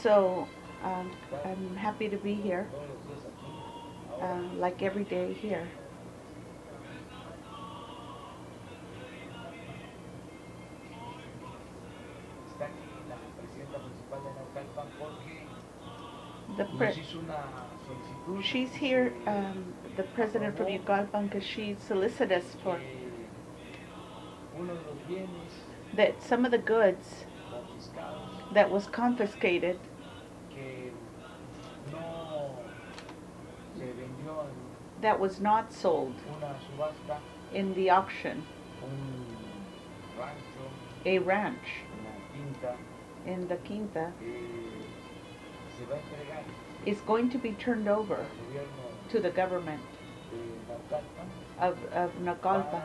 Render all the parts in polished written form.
So I'm happy to be here, like every day here. The she's here, the president from Yucalpan, because she solicited us for that some of the goods that was confiscated that was not sold in the auction, a ranch in the Quinta, is going to be turned over to the government of Naucalpan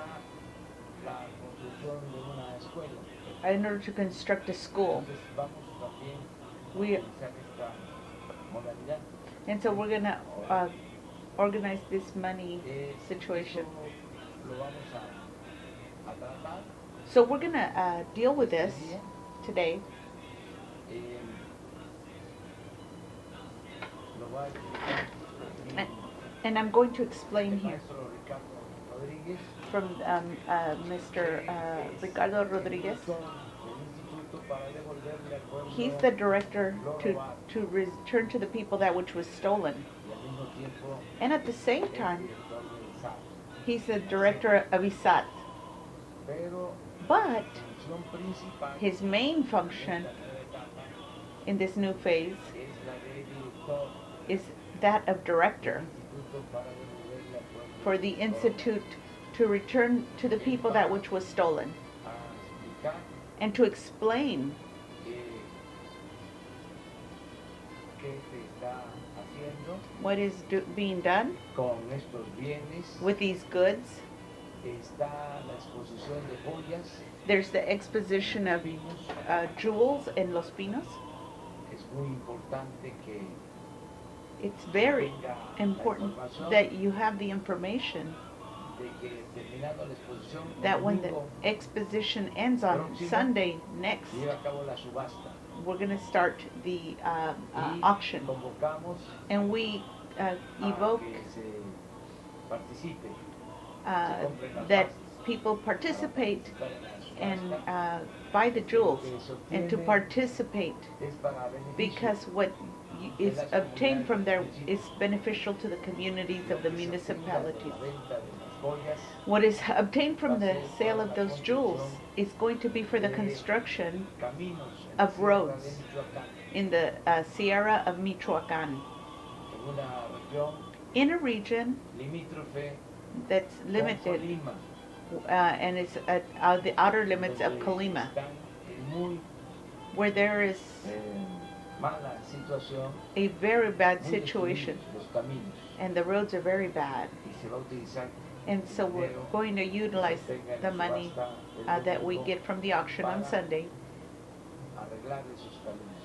in order to construct a school. And so we're going to organize this money situation. So we're going to deal with this today. And I'm going to explain here from Mr. Ricardo Rodriguez. He's the director to return to the people that which was stolen. And at the same time, he's the director of ISAT. But his main function in this new phase is that of director for the Institute to return to the people that which was stolen, and to explain what is being done with these goods. There's the exposition of jewels in Los Pinos. It's very important that you have the information that when the exposition ends on Sunday next, we're going to start the auction. And we evoke that people participate and buy the jewels, and to participate, because what is obtained from there is beneficial to the communities of the municipalities. What is obtained from the sale of those jewels is going to be for the construction of roads in the Sierra of Michoacán, in a region that's limited, and it's at the outer limits of Colima, where there is a very bad situation, and the roads are very bad. And so we're going to utilize the money that we get from the auction on Sunday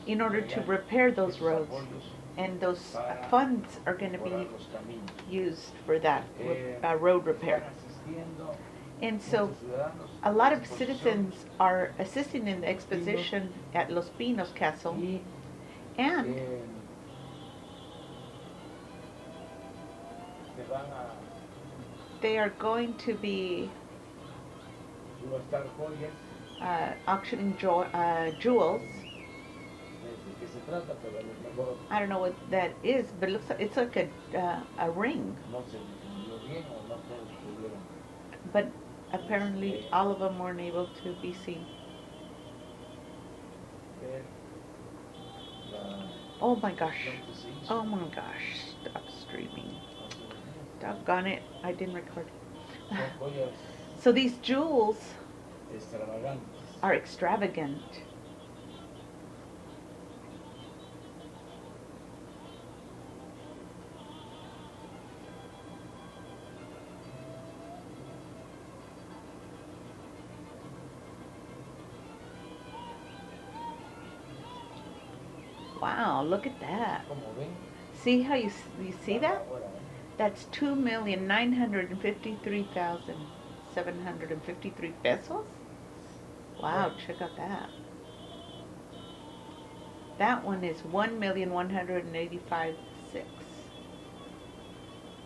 in order to repair those roads. And those funds are going to be used for that road repair. And so a lot of citizens are assisting in the exposition at Los Pinos Castle, and they are going to be auctioning jewels. I don't know what that is, but it looks like it's like a ring. But apparently all of them weren't able to be seen. Oh my gosh. Oh my gosh. Stop streaming. Doggone it. I didn't record. So these jewels are extravagant. Wow, look at that. See how you see that? That's 2,953,753 pesos. Wow, check out that. That one is 1,185,600.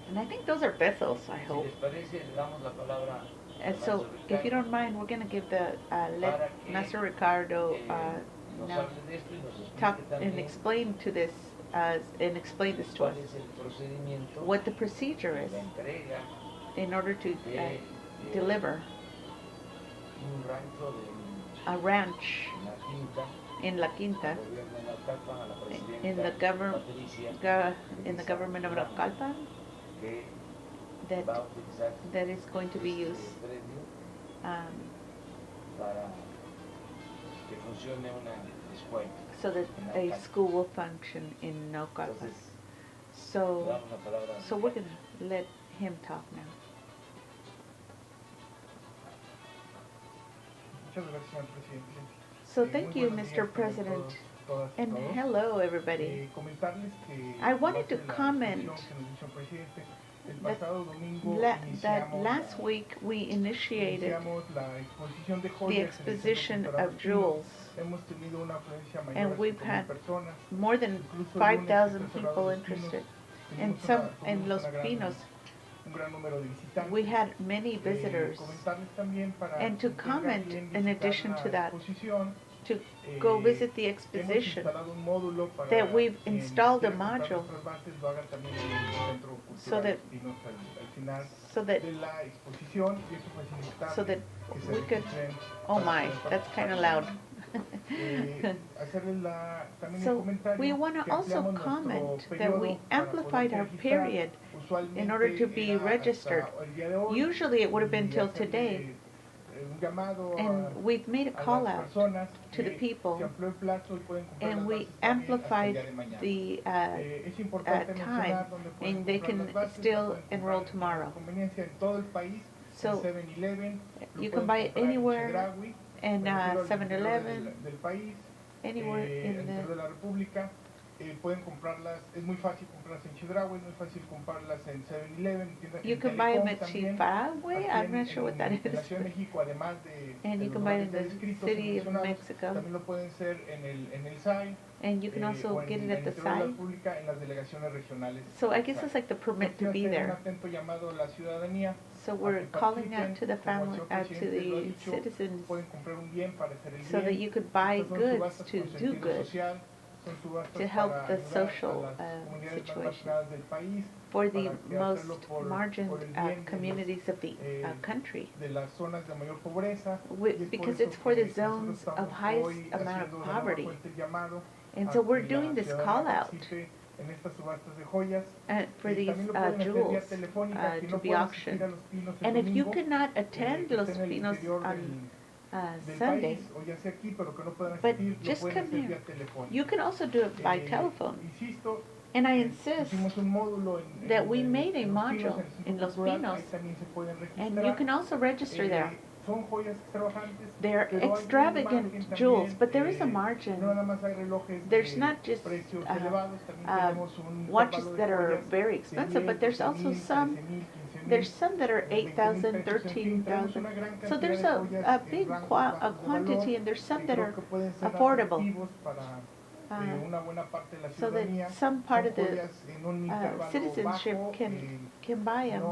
And I think those are pesos, I hope. And so, if you don't mind, we're going to give let Master Ricardo now talk and explain to this, and explain this to us, what the procedure is in order to deliver a ranch in La Quinta, in the government of Naucalpan, that is going to be used so that a school will function in Naucalpan. So we're going to let him talk now. So thank you, Mr. President, and hello, everybody. I wanted to comment that last week we initiated the exposition of jewels, and we've had more than 5,000 people interested, and some in Los Pinos we had many visitors, and to comment in addition to that, to go visit the exposition, that we've installed a module so that we could, oh my, that's kind of loud. So we want to also comment that we amplified our period in order to be registered. Usually it would have been till today, and we've made a call out to the people, and we amplified the time, and they can still enroll tomorrow. So you can buy it anywhere, and 7-Eleven, anywhere in the... pueden comprarlas, es muy fácil comprarlas en Chedraui, es muy fácil comprarlas en 7-Eleven. You can buy them at Chedraui, I'm not sure what that is. And you can buy it in the city of Mexico. También lo pueden hacer en el SAI. And you can also get it at the SAI. So I guess it's like the permit to be there. So we're calling out to the family, to the citizens, so that you could buy goods to do good, to help the social situation for the most margined communities of the country, because it's for the zones of highest amount of poverty. And so we're doing this call out for these jewels to be auctioned. And if you cannot attend Los Pinos on Sunday, but just come here. You can also do it by telephone. And I insist that we made a module in Los Pinos, and you can also register there. They're extravagant jewels, but there is a margin. There's not just watches that are very expensive, but there's also some that are 8,000, 13,000. So there's a big quantity, and there's some that are affordable. So that some part of the citizenship can buy them,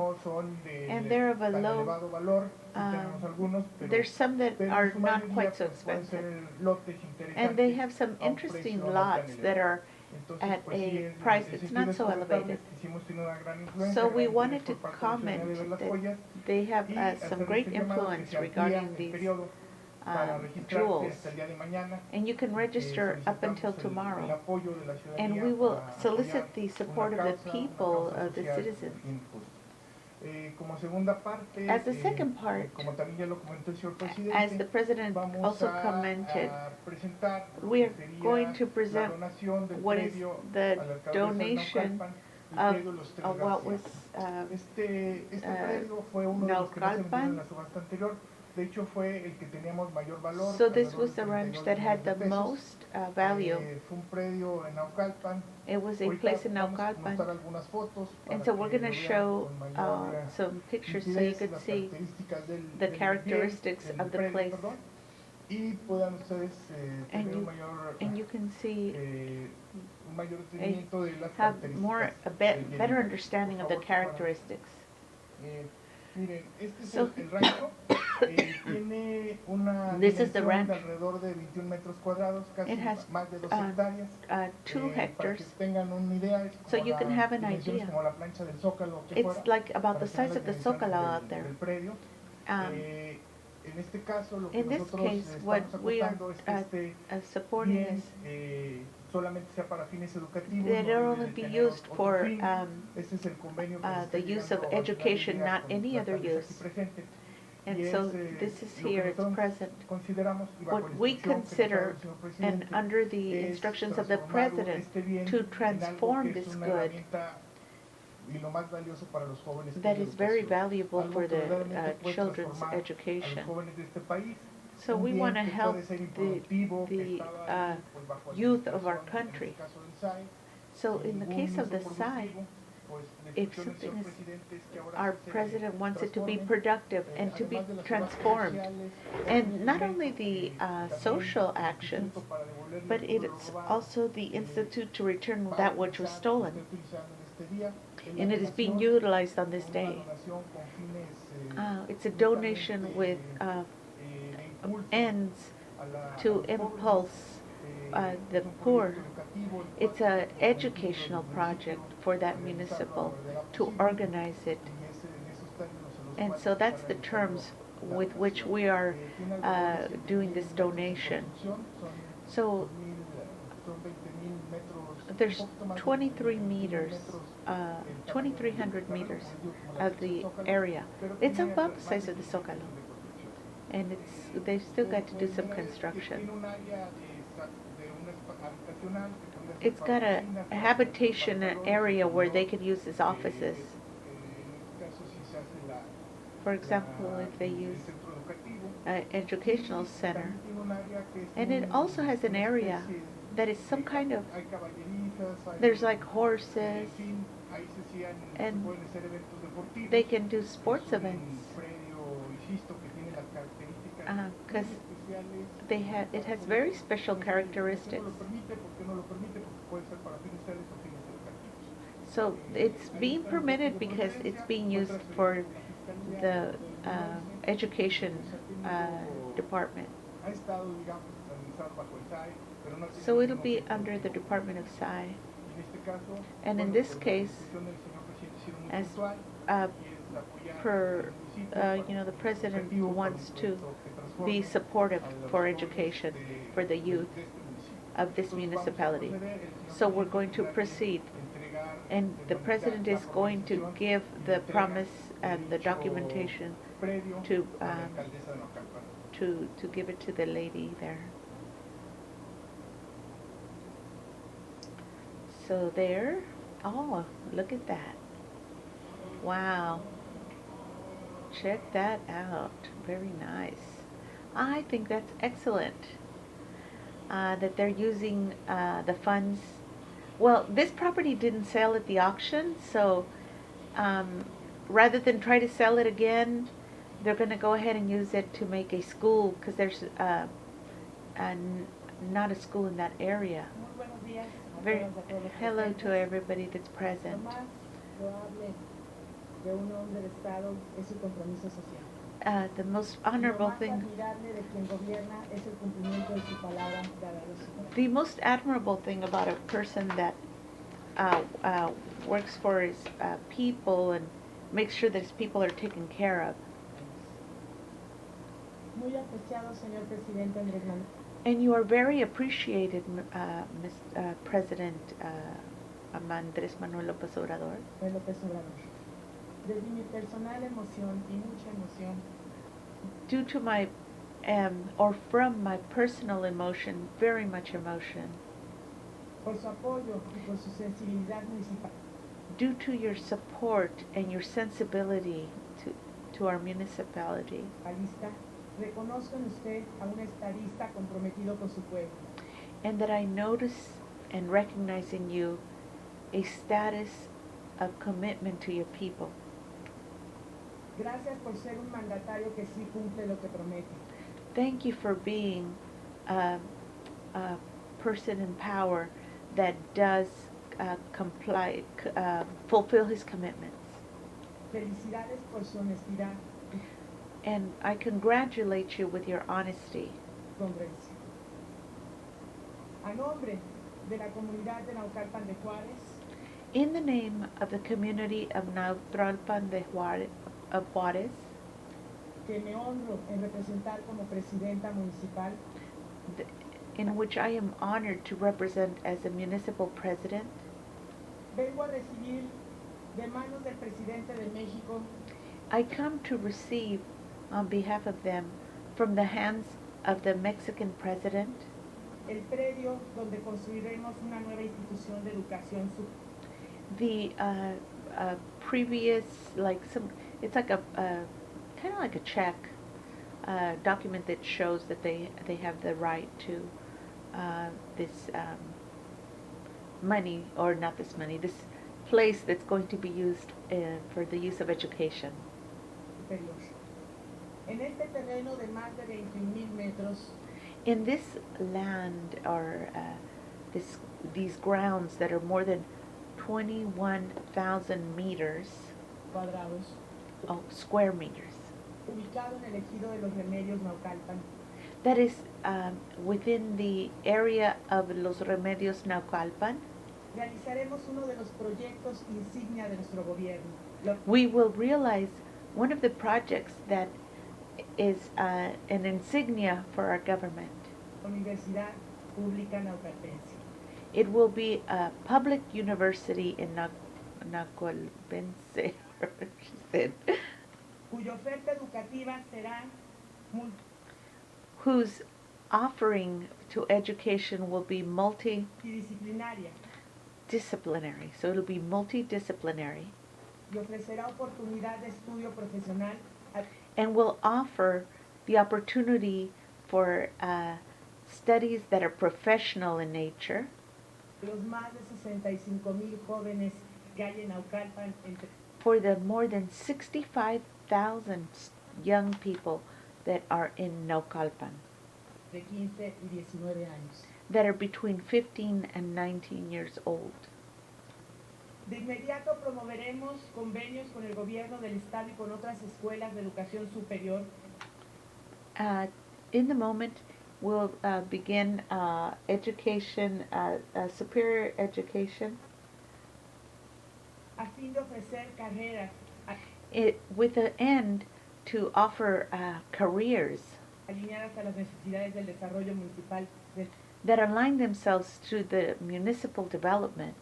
and they're of a low, there's some that are not quite so expensive, and they have some interesting lots that are at a price that's not so elevated. So we wanted to comment that they have some great influence regarding these jewels, and you can register up until tomorrow, and we will solicit the support of the people, of the citizens. As the second part, as the President also commented, we are going to present what is the donation of what was Naucalpan. So this was the ranch that had the most value. It was a place in Naucalpan. And so we're going to show some pictures so you could see the characteristics of the place. y puedan ustedes tener and you can see un mayor entendimiento de las have more características better understanding of the characteristics. Miren, este es So, el rancho. Tiene una this is the dimensión ranch. de alrededor de 21 metros cuadrados, casi It has más de 2 hectáreas. 2 Para que hectares. tengan una idea, es So como you can have an dimensiones idea. como la plancha del Zócalo aquí It's afuera, like about para the que vean size las of the dimensiones Zocalo out there. del predio. En este caso, lo que In this nosotros case, what estamos we are acotando es que supporting bien, is solamente sea para fines educativos, that no it'll debe only de be tener used otro for fin. Este es el convenio que se está the use of llegando al final del education, día not con any la other alcaldesa use. aquí presente. And Y so es, this is lo que here, it's nosotros present. consideramos y bajo What la we instrucción que nos ha dado consider, el señor and presidente, under the es instructions of the transformar president, este bien to en algo transform que es this una good herramienta y lo más valioso para los jóvenes, que that es is la very educación. valuable Algo for que the verdaderamente puede children's transformar a los education. jóvenes de este país. So Un we bien want to que help puede ser the, improductivo, que estaba ahí, pues, bajo youth of our administración, en country. este caso del SAE, So sin in the ningún case of uso the SAI, productivo, pues la if instrucción del señor something is, presidente es que ahora our se president wants it to be transformen, productive and to be además de las obras transformed. sociales, And not otro only the instrumento que también social el actions, instituto para devolverle but todo lo it's robado, also the institute to return va a that which was utilizar, stolen. está utilizando en este día, es la And it is being donación, utilized on this una day. donación con fines It's a donation with de impulso ends a los to jóvenes. impulse the Es un poor. proyecto educativo, el cual It's se an está comprometido educational el project municipio for a that realizarlo a la municipal brevedad to posible, organize it. y es en esos términos en los And cuales so se está that's the realizando terms la with which donación. we are Tiene alrededor de 100,000 doing this metros en donation. construcción, So son 20,000 metros, there's un poquito más de 23 20,000 meters, metros 2,300 del meters terreno, como of la plancha the del Zócalo, area. pero It's tiene about the más size de of the 15 Zocalo. metros de construcción. And they've still got to do some construction. Tiene un área de una habitacional que podría ser It's para got a oficinas, para habitation salones, area where they comedor. could use as offices. En este caso, si se hace For example, if they el use centro educativo, an educational center. también tiene un área que es And it also has an una area especie that is some kind of, hay caballerizas, hay, there's like en horses, fin, ahí se and pueden hacer eventos deportivos. they can do sports Es un events. predio, insisto, que tiene las características Because muy especiales. they have, it has very special ¿Por qué characteristics. no lo permite? ¿Por qué no lo permite? Porque puede ser para fines sociales o fines educativos. So it's being permitted because it's being used for the education department. Ha estado, digamos, administrado bajo el SAE, pero no tiene So it'll ningún be objeto under the de Department of Sci. En este caso, And in bueno, this pues, la case, decisión del señor presidente ha sido muy as puntual, uh, y es apoyar per, al municipio you know, the para president objetivo, para wants un to proyecto que transforme be supportive a los for jóvenes education de- for the youth de este municipio. of this Entonces, vamos a municipality. proceder, el señor So we're presidente going to tendrá que proceed. entregar, And the formalizar president la is going to formalización give y the entrega promise de and the dicho documentation predio to, a la alcaldesa de Naucalpan. to give it to the lady there. So there, oh, look at that. Wow. Check that out. Very nice. I think that's excellent. That they're using the funds. Well, this property didn't sell at the auction, so rather than try to sell it again, they're going to go ahead and use it to make a school because there's not a school in that area. Muy buenos días a Very, todas, a todos los hello to presentes. everybody that's Lo present. más loable de un hombre de Estado es su compromiso social. The most Lo honorable más thing, admirable de quien gobierna es el cumplimiento de su palabra dada a los ciudadanos. the most admirable thing about a person that works for his people and makes sure that his people are taken care of. Muy apreciado, señor Presidente Andrés Manuel. And you are very appreciated, President Andrés Manuel Lopez Obrador. López Obrador. Desde mi personal emoción y mucha emoción, Due to my, or from my personal emotion, very much emotion, por su apoyo y por su sensibilidad municipal, due to your support and your sensibility to our municipality, reconozco en usted a un estadista comprometido con su pueblo. and that I notice and recognize in you a status of commitment to your people. Gracias por ser un mandatario que sí cumple lo que promete. Thank you for being a, a person in power that does fulfill his commitments. Felicidades por su honestidad And I congratulate you with your honesty. y congruencia. A nombre de la comunidad de Naucalpan de Juárez, In the name of the community of Naucalpan de Juárez, que me honro en representar como presidenta municipal, in which I am honored to represent as a municipal president, vengo a recibir de manos del presidente de México I come to receive on behalf of them from the hands of the Mexican president el predio donde construiremos una nueva institución de educación the previous, it's like a kind of like a check document that shows that they have the right to this money, or not this money, this place that's going to be used for the use of education. superior. En este terreno de más de 21,000 metros, In this land, or these grounds that are more than 21,000 meters, cuadrados, square meters, ubicado en el ejido de los Remedios Naucalpan, that is within the area of Los Remedios Naucalpan, realizaremos uno de los proyectos insignia de nuestro gobierno, we will realize one of the projects that is an insignia for our government. la Universidad Pública Naucalpense, It will be a public university in Naucalpense, she said, cuya oferta educativa será whose offering to education will be multidisciplinaria multidisciplinary. So it'll be multidisciplinary y ofrecerá oportunidad de estudio profesional a and will offer the opportunity for studies that are professional in nature los más de 65,000 jóvenes que hay en Naucalpan entre for the more than 65,000 young people that are in Naucalpan, de 15 y 19 años. that are between 15 and 19 years old. De inmediato promoveremos convenios con el gobierno del estado y con otras escuelas de educación superior In the moment, we'll begin education, superior education, a fin de ofrecer carreras with an end to offer careers alineadas a las necesidades del desarrollo municipal de that align themselves to the municipal development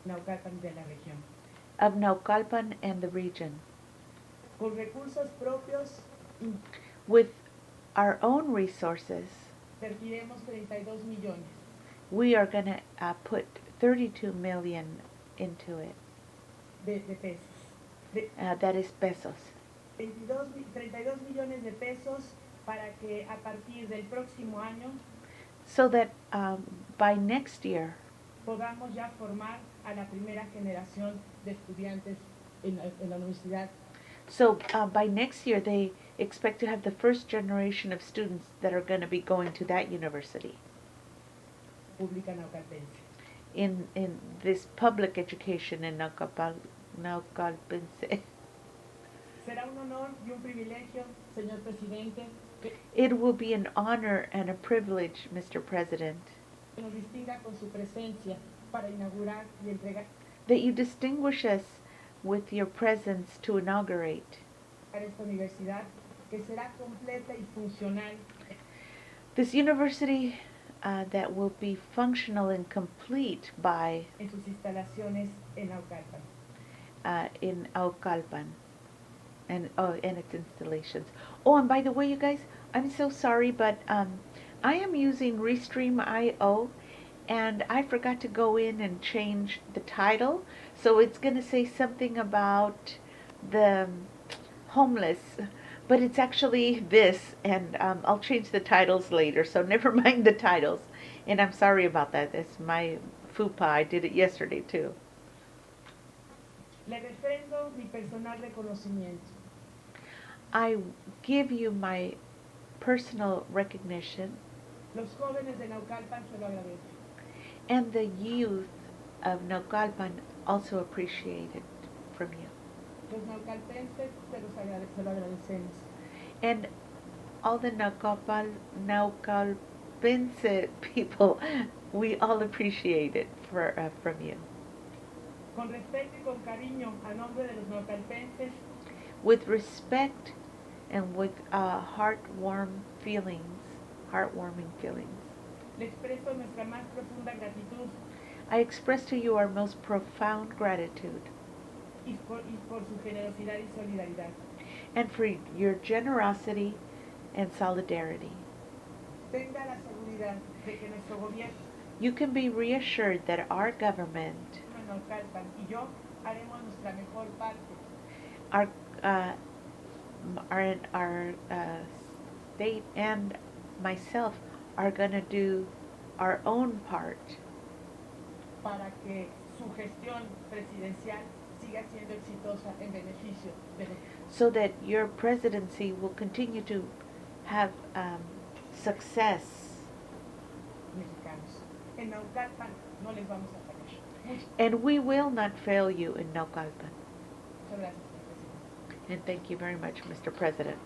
Naucalpan de la región. of Naucalpan and the region. Con recursos propios With our own resources, invertiremos 32 millones we are going to put 32 million into it. de pesos. That is pesos. 32 millones de pesos para que a partir del próximo año So that by next year, podamos ya formar a la primera generación de estudiantes en la universidad so by next year they expect to have the first generation of students that are going to be going to that university pública naucalpense. in this public education in Naucalpense. Será un honor y un privilegio, señor presidente, que It will be an honor and a privilege, Mr. President, nos distinga con su presencia para inaugurar y entregar that you distinguish us with your presence to inaugurate esta universidad que será completa y funcional this university that will be functional and complete by en sus instalaciones en Naucalpan. in Naucalpan and its installations. Oh, and by the way, you guys, I'm so sorry, but I am using Restream.io, and I forgot to go in and change the title, so it's going to say something about the homeless, but it's actually this, and I'll change the titles later, so never mind the titles. And I'm sorry about that. That's my faux pas. I did it yesterday too. Le refrendo mi personal reconocimiento I give you my personal recognition, los jóvenes de Naucalpan se lo agradecen. and the youth of Naucalpan also appreciate it from you. Los naucalpenses se lo agradecemos. And all the Naucalpense people, we all appreciate it from you. Con respeto y con cariño, a nombre de los naucalpenses, With respect and with heartwarming feelings, le expreso nuestra más profunda gratitud I express to you our most profound gratitude y por su generosidad y solidaridad. and for your generosity and solidarity. Tenga la seguridad de que nuestro gobierno, You can be reassured that our government, Naucalpan y yo haremos nuestra mejor parte our state and myself are going to do our own part para que su gestión presidencial siga siendo exitosa en beneficio de los so that your presidency will continue to have success. mexicanos. En Naucalpan no les vamos a fallar. And we will not fail you in Naucalpan. Muchas gracias, señor presidente. And thank you very much, Mr. President.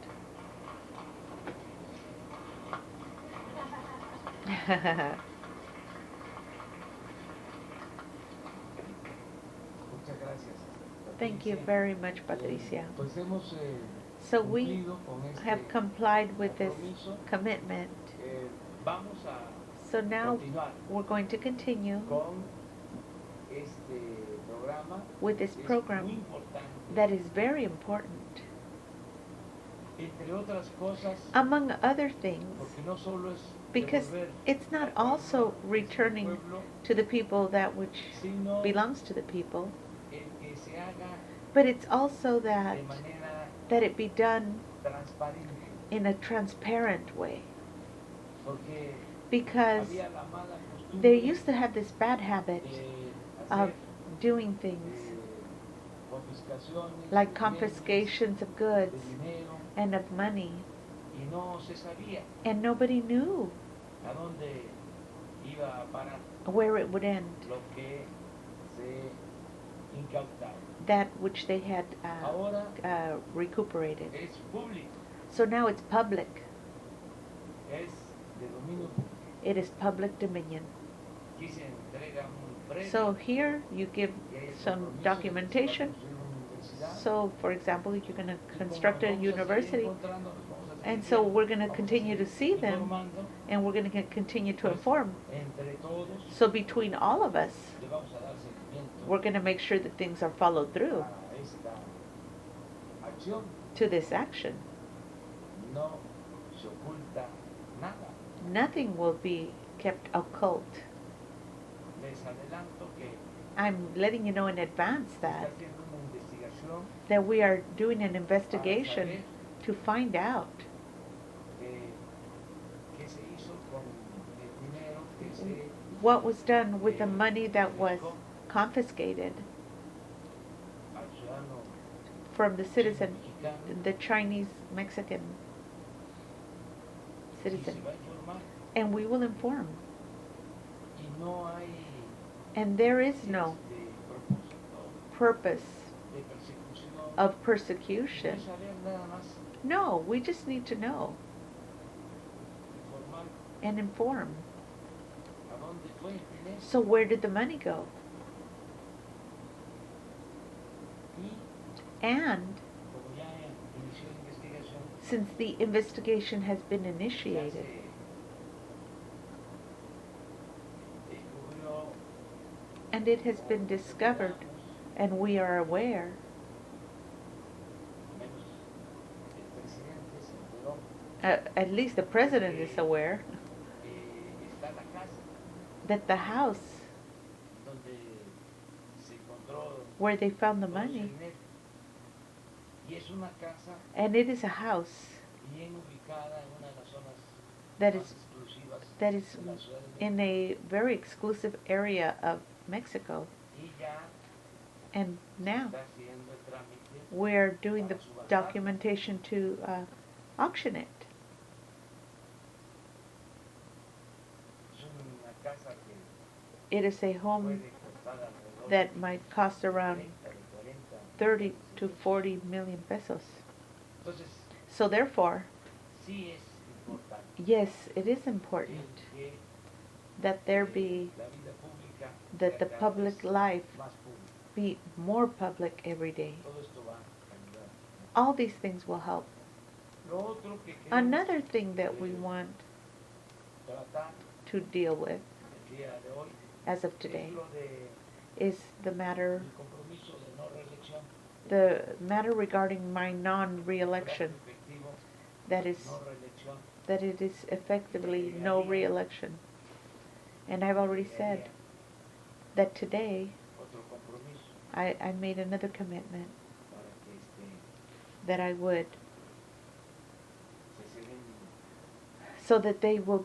Muchas gracias. Thank you Patricia. very much, Patricia. Pues hemos So we cumplido con este have complied with this compromiso. commitment. Vamos a So now continuar we're going to continue con este programa. with this Es muy program importante. that is very important. Entre otras cosas, Among other things, porque no solo es because devolver it's not al also pueblo, returning al pueblo, to the people that which sino belongs to the people, el que se haga but it's also that de manera it be done transparente, in a transparent way. porque Because había la mala costumbre they used to have this bad habit de of hacer doing things confiscaciones, like de confiscations of bienes, goods de dinero, and of money, y no se sabía and nobody knew a dónde iba a parar where it would end, lo que se incautaba. that which they had Ahora recuperated. es público, So now it's public. es de dominio público. It is public dominion. Aquí se entrega un premio, So here you give y hay el some compromiso de que se va a documentation. construir una universidad. So, for example, you're going to Y como construct a nos vamos seguir university, encontrando, nos vamos a seguir and so viendo, we're going to vamos a continue to seguir see them, informando, and we're going to continue to pues, inform. entre todos So between all of us, le vamos a dar seguimiento we're going to make sure that things are followed through a esta acción. to this action. No se oculta nada. Nothing will be kept occult. Les adelanto que I'm letting you know in advance se está that haciendo una investigación we are doing an para investigation saber to find out qué se hizo con el dinero que se what was done with the money that was confiscated al ciudadano from the citizen, mexicano, the Chinese Mexican y se citizen. va a informar. And we will inform. Y no hay And there is no propósito purpose de persecución, of de persecution. saber nada más No, we just need to know informar and inform. a dónde fue el dinero. So where did the money go? Y And como ya inició la investigación, since the investigation has been ya initiated se descubrió, and it has been discovered and we are aware, menos el presidente se enteró, at least the president is aware, está la casa that the house donde se encontró where they found the todo ese money, dinero. Y es una casa and it is a house bien ubicada en una de las zonas that más is exclusivas that is de la Ciudad de in México. a very exclusive area of Mexico. Y ya And now está haciendo el trámite we're doing the documentation to auction it. casa que It is a home puede costar alrededor that de might cost around 30 to 40 million pesos. Entonces, So therefore, sí es importante yes, it is important que that there be, la vida pública that the sea cada public vez life más pública. be more public every day. Todo esto va a ayudar. All these things will help. Lo otro que queremos Another thing that we want tratar to deal with el día de hoy as of es today lo de is the matter, el compromiso de no reelección, the matter regarding my non-reelection, efectivo, that is, no reelección, that it is effectively no reelection. And I've already said that today otro compromiso I made another commitment para que that I would, se den so that they will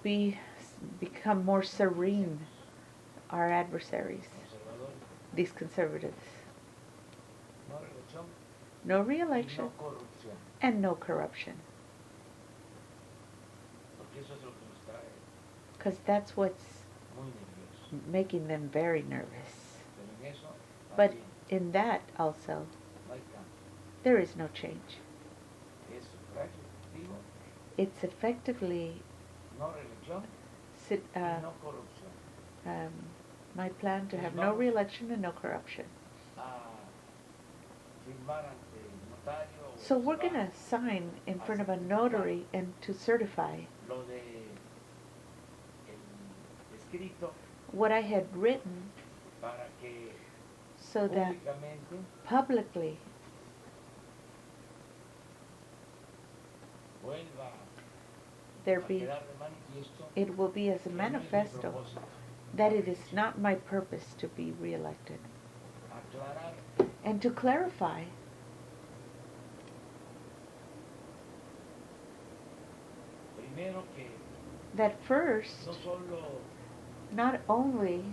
become more serene, our adversaries, conservadores, these conservatives. no reelección No y reelection no corrupción, and no corruption. porque eso es lo que nos trae Because that's what's muy nerviosos. making them very nervous. Pero en eso But también in that also, no hay cambio. there is no change. Es sufragio efectivo, It's effectively no reelección sit- y no corrupción. my plan to have no reelection and no corruption. A firmar ante el notario o So we're se va going to sign in front of a notary and to certify lo de el escrito what I had written para que so that públicamente publicly vuelva there a be, quedar de manifiesto it will be as a que no es mi manifesto propósito that it is not my purpose to be reelected. aclarar And to clarify primero que that first, no solo not only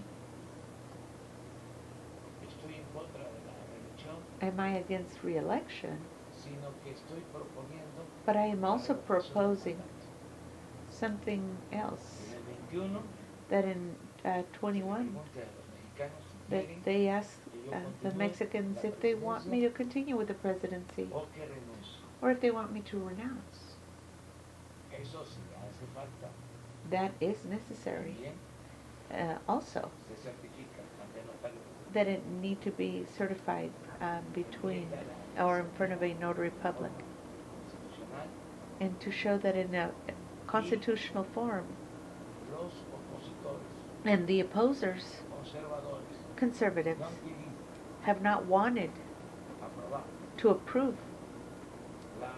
estoy en contra de la reelección, am I against reelection, sino que estoy proponiendo but I am una also reflexión proposing importante. something else. En el 21 That in 21, pregunte a los mexicanos si that quieren they ask the Mexicans if they want me to continue with the presidency o que renuncie. or if they want me to renounce. Eso sí hace falta. That is necessary. También Also, se certifica ante notario that it need to be certified between or in front of a notary public, constitucional. and to show that in a constitutional form, Los opositores and the opposers, conservadores conservatives, no han querido have not wanted aprobar to approve la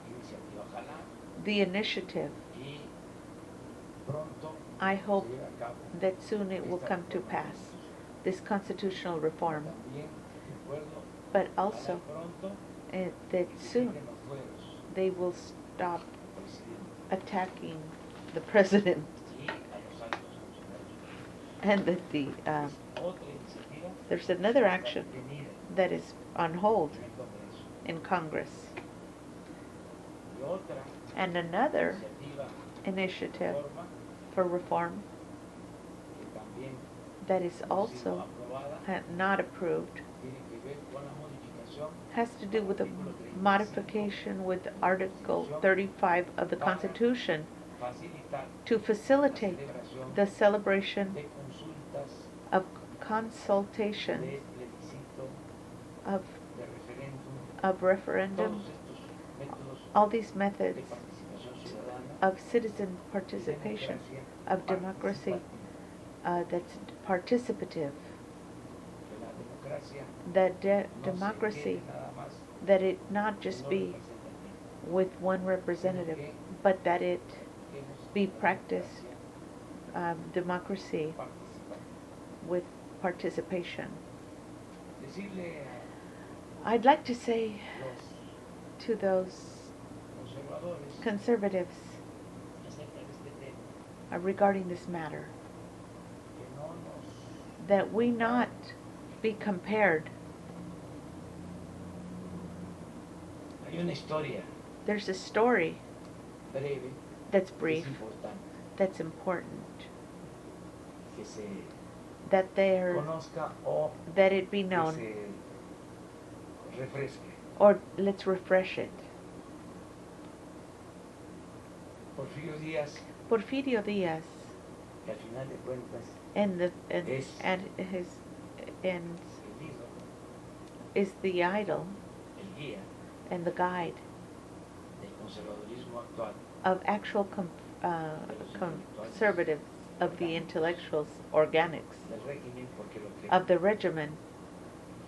iniciativa. Ojalá the initiative. y pronto I hope se lleve a cabo that soon it will esta come to reforma pass, constitucional. this constitutional reform, También recuerdo but ojalá also pronto that que se soon quiten los fueros they will stop al presidente attacking the president y a los altos funcionarios. and that Es otra iniciativa there's another que está action detenida that is on hold en el Congreso. in Congress, Y otra and another iniciativa initiative reforma for reform que también that is no ha sido also aprobada not approved tiene que ver con la modificación has to do with the Artículo 35 modification with Article 35 of the Constitution facilitar to facilitate celebración the celebration de consultas, of consultations, de plebiscito, of, de referéndum, of referendum, todos estos métodos all these de methods participación ciudadana, of citizen de participation, democracia of democracy participativa. that's participative, Que la democracia that no democracy, se quede nada más that it not en just lo be representativo, with one representative, but that it que hemos be una practiced, democracy participativa. with participation. Decirle a I'd like to say los to those conservadores conservatives acerca de este tema regarding this matter que no nos that we not be compared. hay una historia There's a story breve that's que es brief, importante that's important, que que se that conozca o that it be que known, se refresque. or let's refresh it. Porfirio Díaz, Porfirio Díaz, que al final de cuentas and Es and his and el ídolo, is the idol el guía and the guide del conservadurismo actual, of actual conservatives, of the intellectuals, organics, del régimen, porque lo que of the regimen,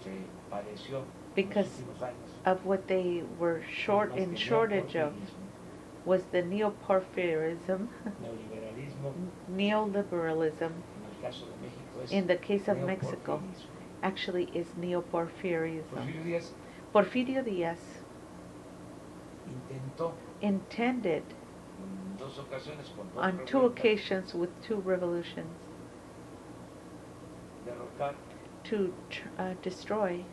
se padeció en los because últimos años of what they were es más in que shortage of neoporfirismo, was the neoporfirism, neoliberalismo, neoliberalism. en el caso de México es In the case of Mexico, neoporfirismo. actually is neoporfirism. Porfirio Díaz Porfirio Díaz intentó intended en dos ocasiones con dos on two revueltas occasions with two revolutions derrocar to destroy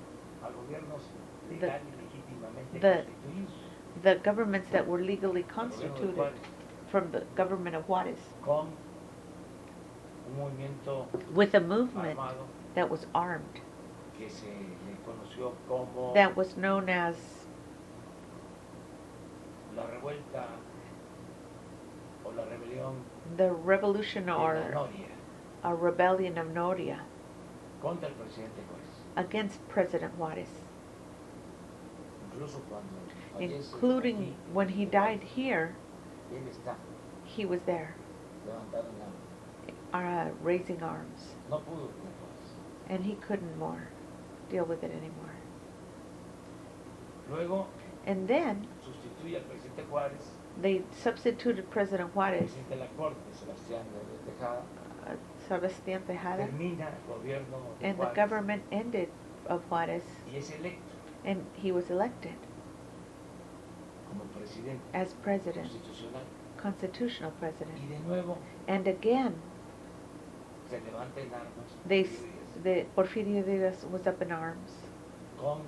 a gobiernos The- legal y legítimamente the- constituidos, the governments that were legally el gobierno de constituted Juárez, from the government of Juarez, con un movimiento with a movement armado that was armed, que se le conoció como that was known as la revuelta o la rebelión the revolution de la or Noria a rebellion of Noria contra el presidente Juárez. against President Juarez, Incluso cuando fallece including aquí, when he died here, él está he was there, levantado en la raising arms, no pudo con Juárez. and he couldn't more deal with it anymore. Luego And then sustituye al presidente Juárez, they substituted President el Juarez, presidente de la Corte, Sebastián de Tejada, Sebastián Tejada, termina el gobierno de and the Juárez government ended of Juarez, y es electo and he was elected como presidente as president, constitucional constitutional y president. de nuevo And again, se levanta en armas they, Porfirio Díaz the Porfirio Díaz was up in arms con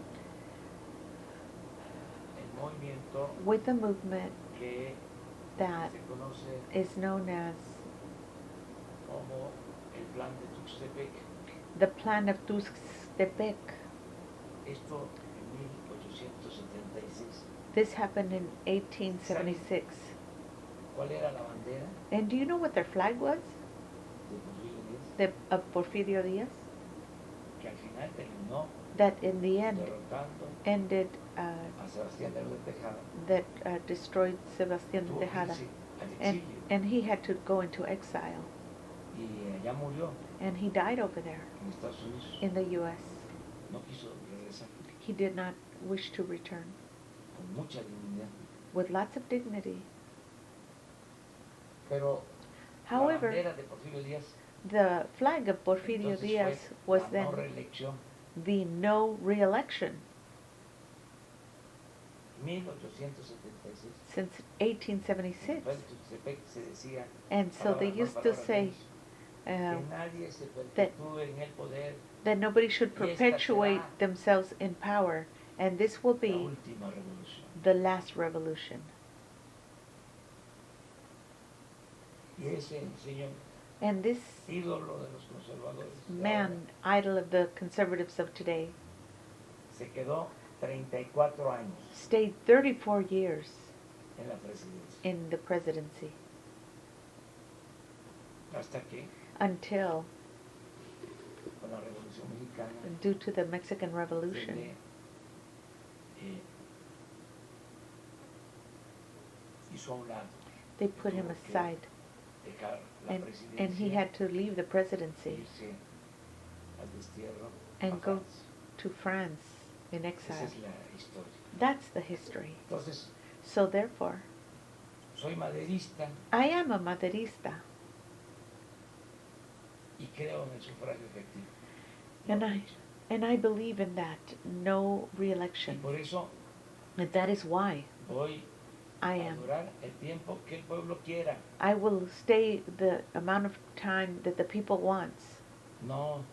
el movimiento with a movement que that se conoce is known as como el plan de Tuxtepec. the Plan of Tuxtepec. Esto en 1876. This happened in 1876. ¿Cuál era la bandera And do you know what their flag was? de Porfirio Díaz? Of Porfirio Díaz? Que al final terminó That in the end derrotando ended, a Sebastián de Tejada. that destroyed Sebastián Tuvo que Tejada. irse al And, exilio and he had to go into exile. y allá murió And he died over there en Estados Unidos. in the U.S. No quiso regresar He did not wish to return con mucha dignidad. with lots of dignity. Pero However, la bandera de Porfirio Díaz the flag of Porfirio entonces Díaz fue was la then no reelección. the no re-election 1876. since En 1876. Tuxtepec se decía And so they palabras- used no to palabras say menos, que nadie se perpetúe en el poder, that nobody should Y esta perpetuate será themselves in power, and this will la be última revolución. the last revolution. Y ese señor And this ídolo de los conservadores de man, idol of the conservatives of today, ahora, se quedó 34 años stayed 34 years en la presidencia, in the presidency hasta que until, con la Revolución Mexicana due to the Mexican se Revolution, le hizo a un lado. they put him Tuvo que aside, dejar la and he presidencia had to leave the e presidency irse al destierro and a go Francia. to France in Esa exile. es la historia. That's the history. Entonces, So therefore, soy maderista I am a Maderista, y creo en el sufragio efectivo. And No I- mucho. and I believe in that, no Y re-election. por eso And that is why voy I a am. durar el tiempo que el pueblo quiera. I will stay the amount of time that the people wants, No,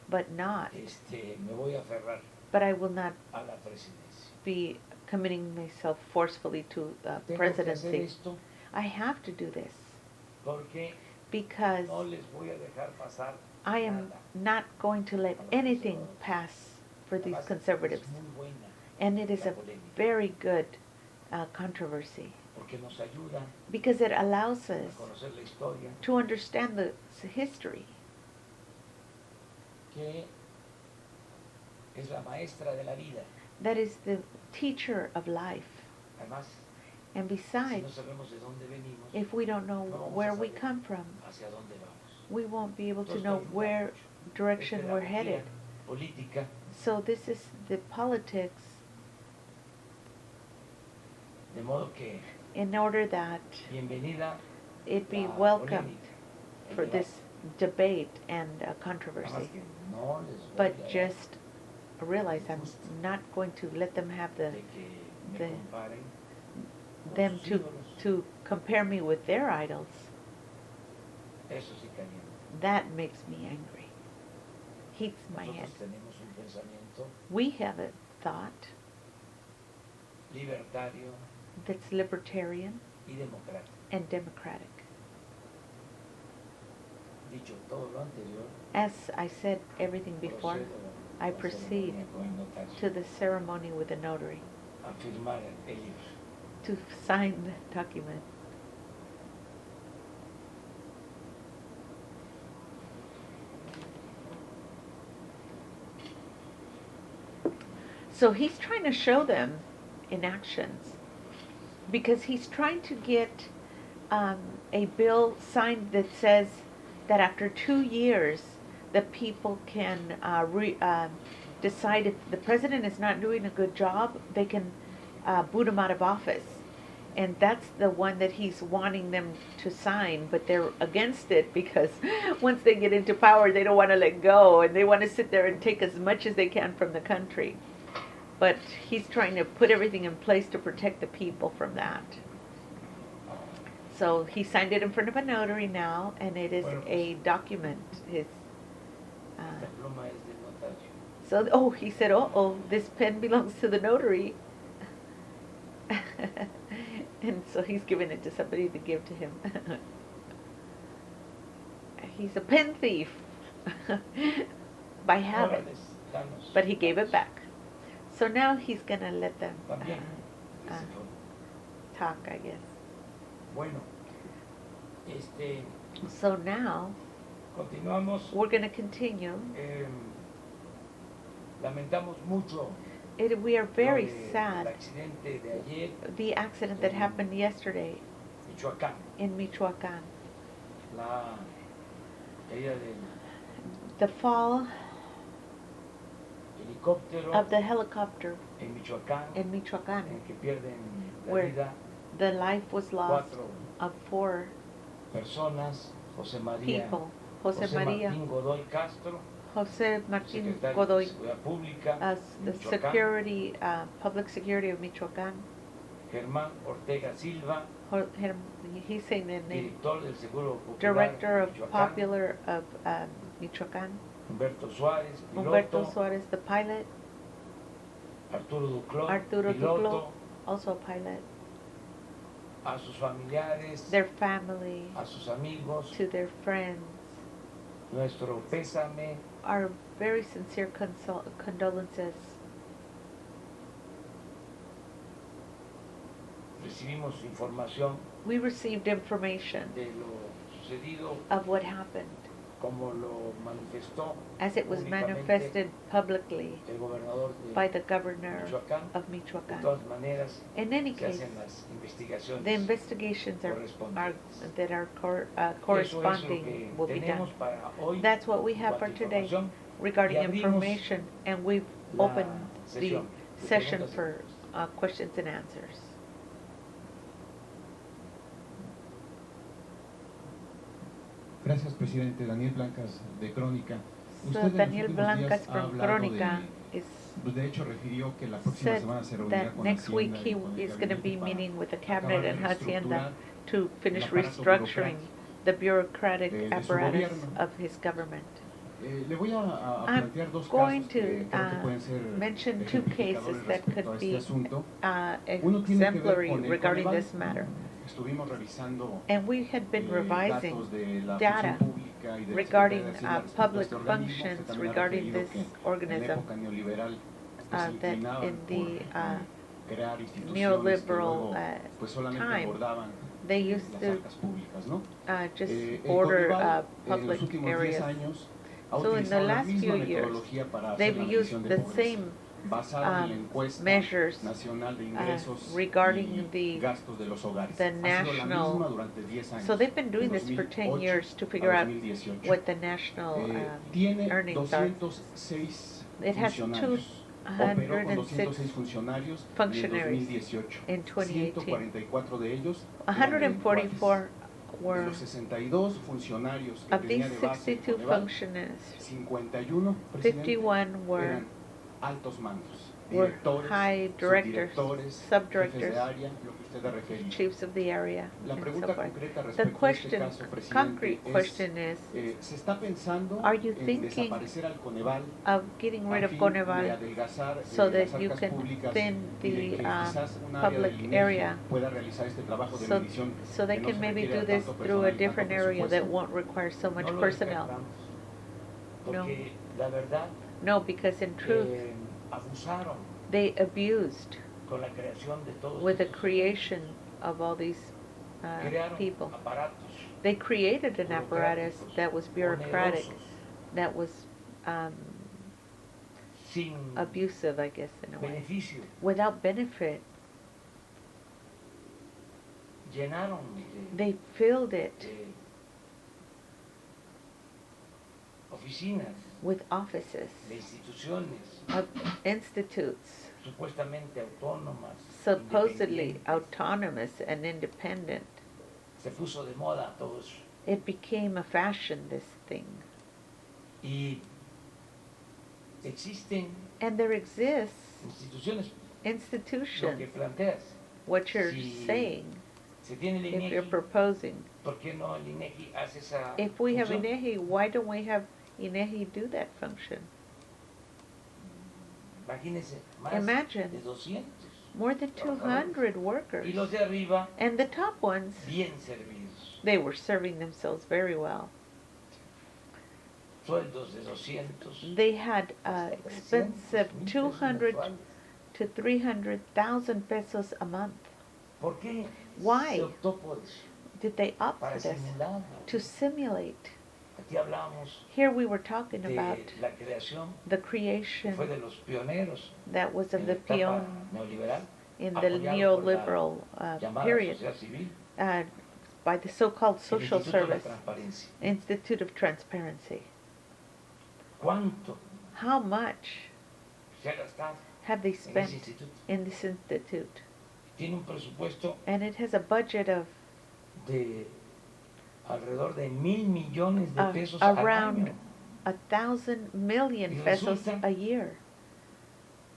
but not, me voy a aferrar but I will not a la presidencia. be committing myself forcefully to Tengo que hacer presidency. esto I have to do this porque because No les voy a dejar pasar I am nada. not going to let anything pass for these Además, conservatives. es muy buena And it is la a polémica, very good controversy porque nos ayuda because it allows a us conocer la historia, to understand the history que es la maestra de la vida. that is the teacher of life. Además, And si no besides, sabemos de dónde venimos, if we don't know no vamos where a we saber come from, hacia dónde vamos. we won't be able to Entonces, know esto ayuda where mucho. direction Es we're pedagogía headed. política, So this is the politics de modo que in order that bienvenida it be la welcomed polémica, el for debate. this debate and Nada más controversy. que no les voy But a dar just realize I'm not going to let them have de que me the comparen con them sus ídolos. to compare me with their idols. Eso sí calienta. That makes me angry. Heats my head. Nosotros tenemos un pensamiento We have a thought libertario that's libertarian y democrático. and democratic. Dicho todo lo anterior, As I said everything before, procedo I a la proceed ceremonia con el notario to the ceremony with the notary a firmar el libro. to sign the document. So he's trying to show them in actions because he's trying to get a bill signed that says that after 2 years the people can decide if the president is not doing a good job, they can boot him out of office. And that's the one that he's wanting them to sign, but they're against it because once they get into power, they don't want to let go and they want to sit there and take as much as they can from the country. But he's trying to put everything in place to protect the people from that. So he signed it in front of a notary now, and it is a document. His Esta pluma es del notario. so oh, he said, oh, this pen belongs to the notary. And so he's giving it to somebody to give to him. He's a pen thief by habit, Órales, danos. but he gave it back. So now he's gonna let them También. uh, Ese fue. talk, I guess. Bueno, So now continuamos. we're gonna continue. Lamentamos mucho We are very lo de- el sad. accidente de ayer The accident that happened yesterday en Michoacán, in Michoacán. la caída del The fall helicóptero of the helicopter en Michoacán, in Michoacán, en que pierden la where vida the life was lost 4 of 4 personas, José María, people. José María, Martín Godoy Castro, José Martín secretario Godoy, de Seguridad Pública, as the Michoacán, security, public security of Michoacán. Germán Ortega Silva, He's saying the name, director del Seguro Popular director de of Michoacán, Popular of Michoacán. Humberto Suárez, Humberto piloto, Suárez, the pilot. Arturo Duclos, Arturo piloto, Duclos, also a pilot. a sus familiares, Their family, a sus amigos, to their friends. nuestro pésame, Our very sincere condolences. recibimos información We received information de lo sucedido of what happened como lo manifestó as it was públicamente manifested publicly el gobernador de by the governor Michoacán. of De Michoacán. todas maneras, In any se case, hacen las investigaciones. the investigations are that are Eso es lo corresponding que will be done. tenemos para hoy. That's what we en have cuanto for a today información. regarding Y abrimos information, and we've la opened the sesión de session preguntas y for respuestas. questions and answers. Gracias, presidente. Daniel Blancas, de Crónica. So Usted en los Daniel últimos días Blancas ha from hablado Crónica de hecho, refirió que la próxima said semana se reunirá that con next week Hacienda he y con el is going to be gabinete para meeting with the acabar cabinet de and Hacienda reestructurar to finish el aparato restructuring burocrático the bureaucratic de su apparatus gobierno. of his government. Le voy a I'm plantear dos going casos que to creo que pueden ser mention 2 cases ejemplificadores that respecto could a este be asunto. Uno tiene que ver exemplary con el regarding Coneval this matter. estuvimos revisando And we had been revising datos de la data función pública y de la regarding Secretaría de Hacienda respecto a public este organismo. Usted functions también ha regarding referido this que en organism, época neoliberal se that inclinaban in the por crear instituciones que neoliberal luego pues solamente time, abordaban they used las to arcas públicas, ¿no? just El order Coneval en los public últimos 10 areas. años ha So in the utilizado la last misma few years, metodología para hacer they've la used medición de the pobreza, same basada en la encuesta measures nacional de ingresos regarding y the gastos de los hogares. the Ha sido la national- misma durante 10 años. So they've been de doing this for 10 2008 years to a figure out 2018. what the national Tiene earnings are. 206 It has funcionarios. Operó con 206 206 funcionarios functionaries en el 2018. in 2018. 144 de ellos eran 144 de were los 62 funcionarios que of tenía these de base el 62 Coneval, functionaries. 51, presidente, 51 were eran altos mandos, were directores, high directors, subdirectores, subdirectors, jefes de área, lo que usted ha referido. chiefs of the area, La and so pregunta forth. concreta The respecto a este question, caso, presidente, concrete es, question is, ¿se está pensando are you en thinking desaparecer al Coneval of getting rid a of fin de Coneval adelgazar so las that you arcas can públicas thin y de que the quizás un área del public INEGI area pueda realizar este trabajo de so, medición so they que no can se maybe requiere do de this tanto through a personal y tanto different area that presupuesto? won't require so much No lo personnel? descartamos, No. porque la verdad No, because in truth, abusaron they abused con la creación de todos with the estos creation of all these crearon people. aparatos They created an apparatus burocráticos, that was bureaucratic, onerosos, that was sin abusive, I guess, in a way, beneficio. without benefit. Llenaron They filled it de oficinas, with offices, de instituciones of institutes, supuestamente autónomas, supposedly independientes. autonomous and independent. Se puso de moda todo eso. It became a fashion, this thing. Y existen And there exists instituciones, lo que institutions, planteas. what you're Si saying, se tiene el if you're INEGI, proposing. ¿por qué no el INEGI hace esa If we have función? INEGI, why don't we have INEGI do that function? Imagínense, más Imagine. de 200. More than 200 workers. Y los de arriba, And the top ones, bien servidos. they were serving themselves very well. Sueldos de 200. They had expensive 200 to 300,000 pesos a month. ¿Por qué Why? se optó por eso? Did they opt Para for this? simular. To simulate. Aquí hablamos Here we were talking de about la creación, the que creation fue de los pioneros that was of en the la etapa peon neoliberal, in the apoyado por la neoliberal llamada period sociedad civil, by the so-called el social Instituto de la service, Transparencia. Institute of Transparency. ¿Cuánto How much se ha gastado have they en ese spent instituto? in this institute? Tiene un presupuesto And it has a budget of de alrededor de 1,000 millones de pesos al around año. 1,000 million Y pesos resulta a year,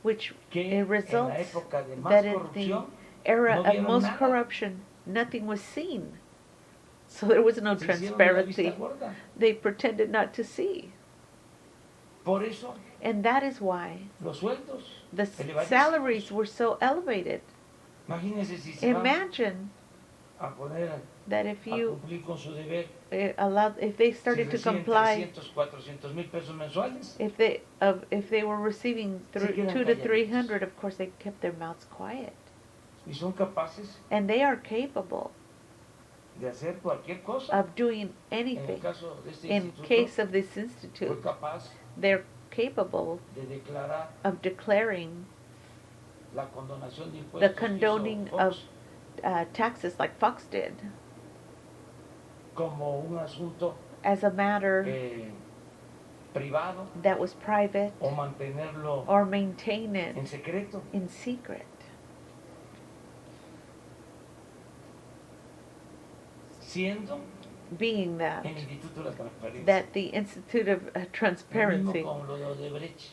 which Que it en la results época de más that in the corrupción era no of vieron most nada. corruption, nothing was seen. So there was no se hicieron de la vista transparency. gorda. They pretended not to see. Por eso And that is why los sueldos the elevadísimos. salaries were so elevated. Imagínense si se van Imagine a poner that if a you cumplir con su deber, if they si started to reciben comply, 300, 400 mil pesos mensuales, if they were receiving Se quedan 2 to calladitos. 300, of course they kept their mouths quiet. y son capaces And they are capable de hacer cualquier cosa. of doing En el anything. caso de este In instituto, case of this fue institute, capaz they're capable de declarar of declaring la condonación de impuestos the que hizo condoning Fox of taxes like Fox did como un asunto as a matter privado that was private o mantenerlo or maintain it en secreto. in secret. Siendo Being that, el Instituto de la Transparencia. that the Institute of Lo mismo Transparency, con lo de Odebrecht.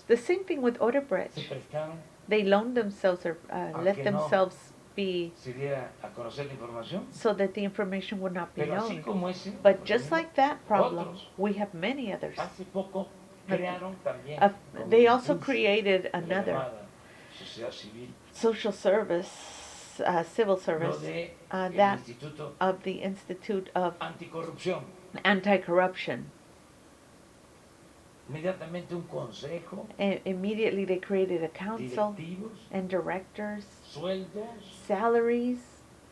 the same thing with Se Odebrecht, prestaron they loaned themselves or let que no themselves be se diera a conocer la información. so that the information would not be Pero así known. como ese, But lo just mismo, like that problem, otros, we have many others. hace poco crearon también They como also impulso created de la another llamada sociedad civil, social service civil lo service, de that Instituto of the Institute of Anticorrupción. Anti-Corruption. Inmediatamente un consejo, Immediately they created a council directivos, and directors, sueldos, salaries,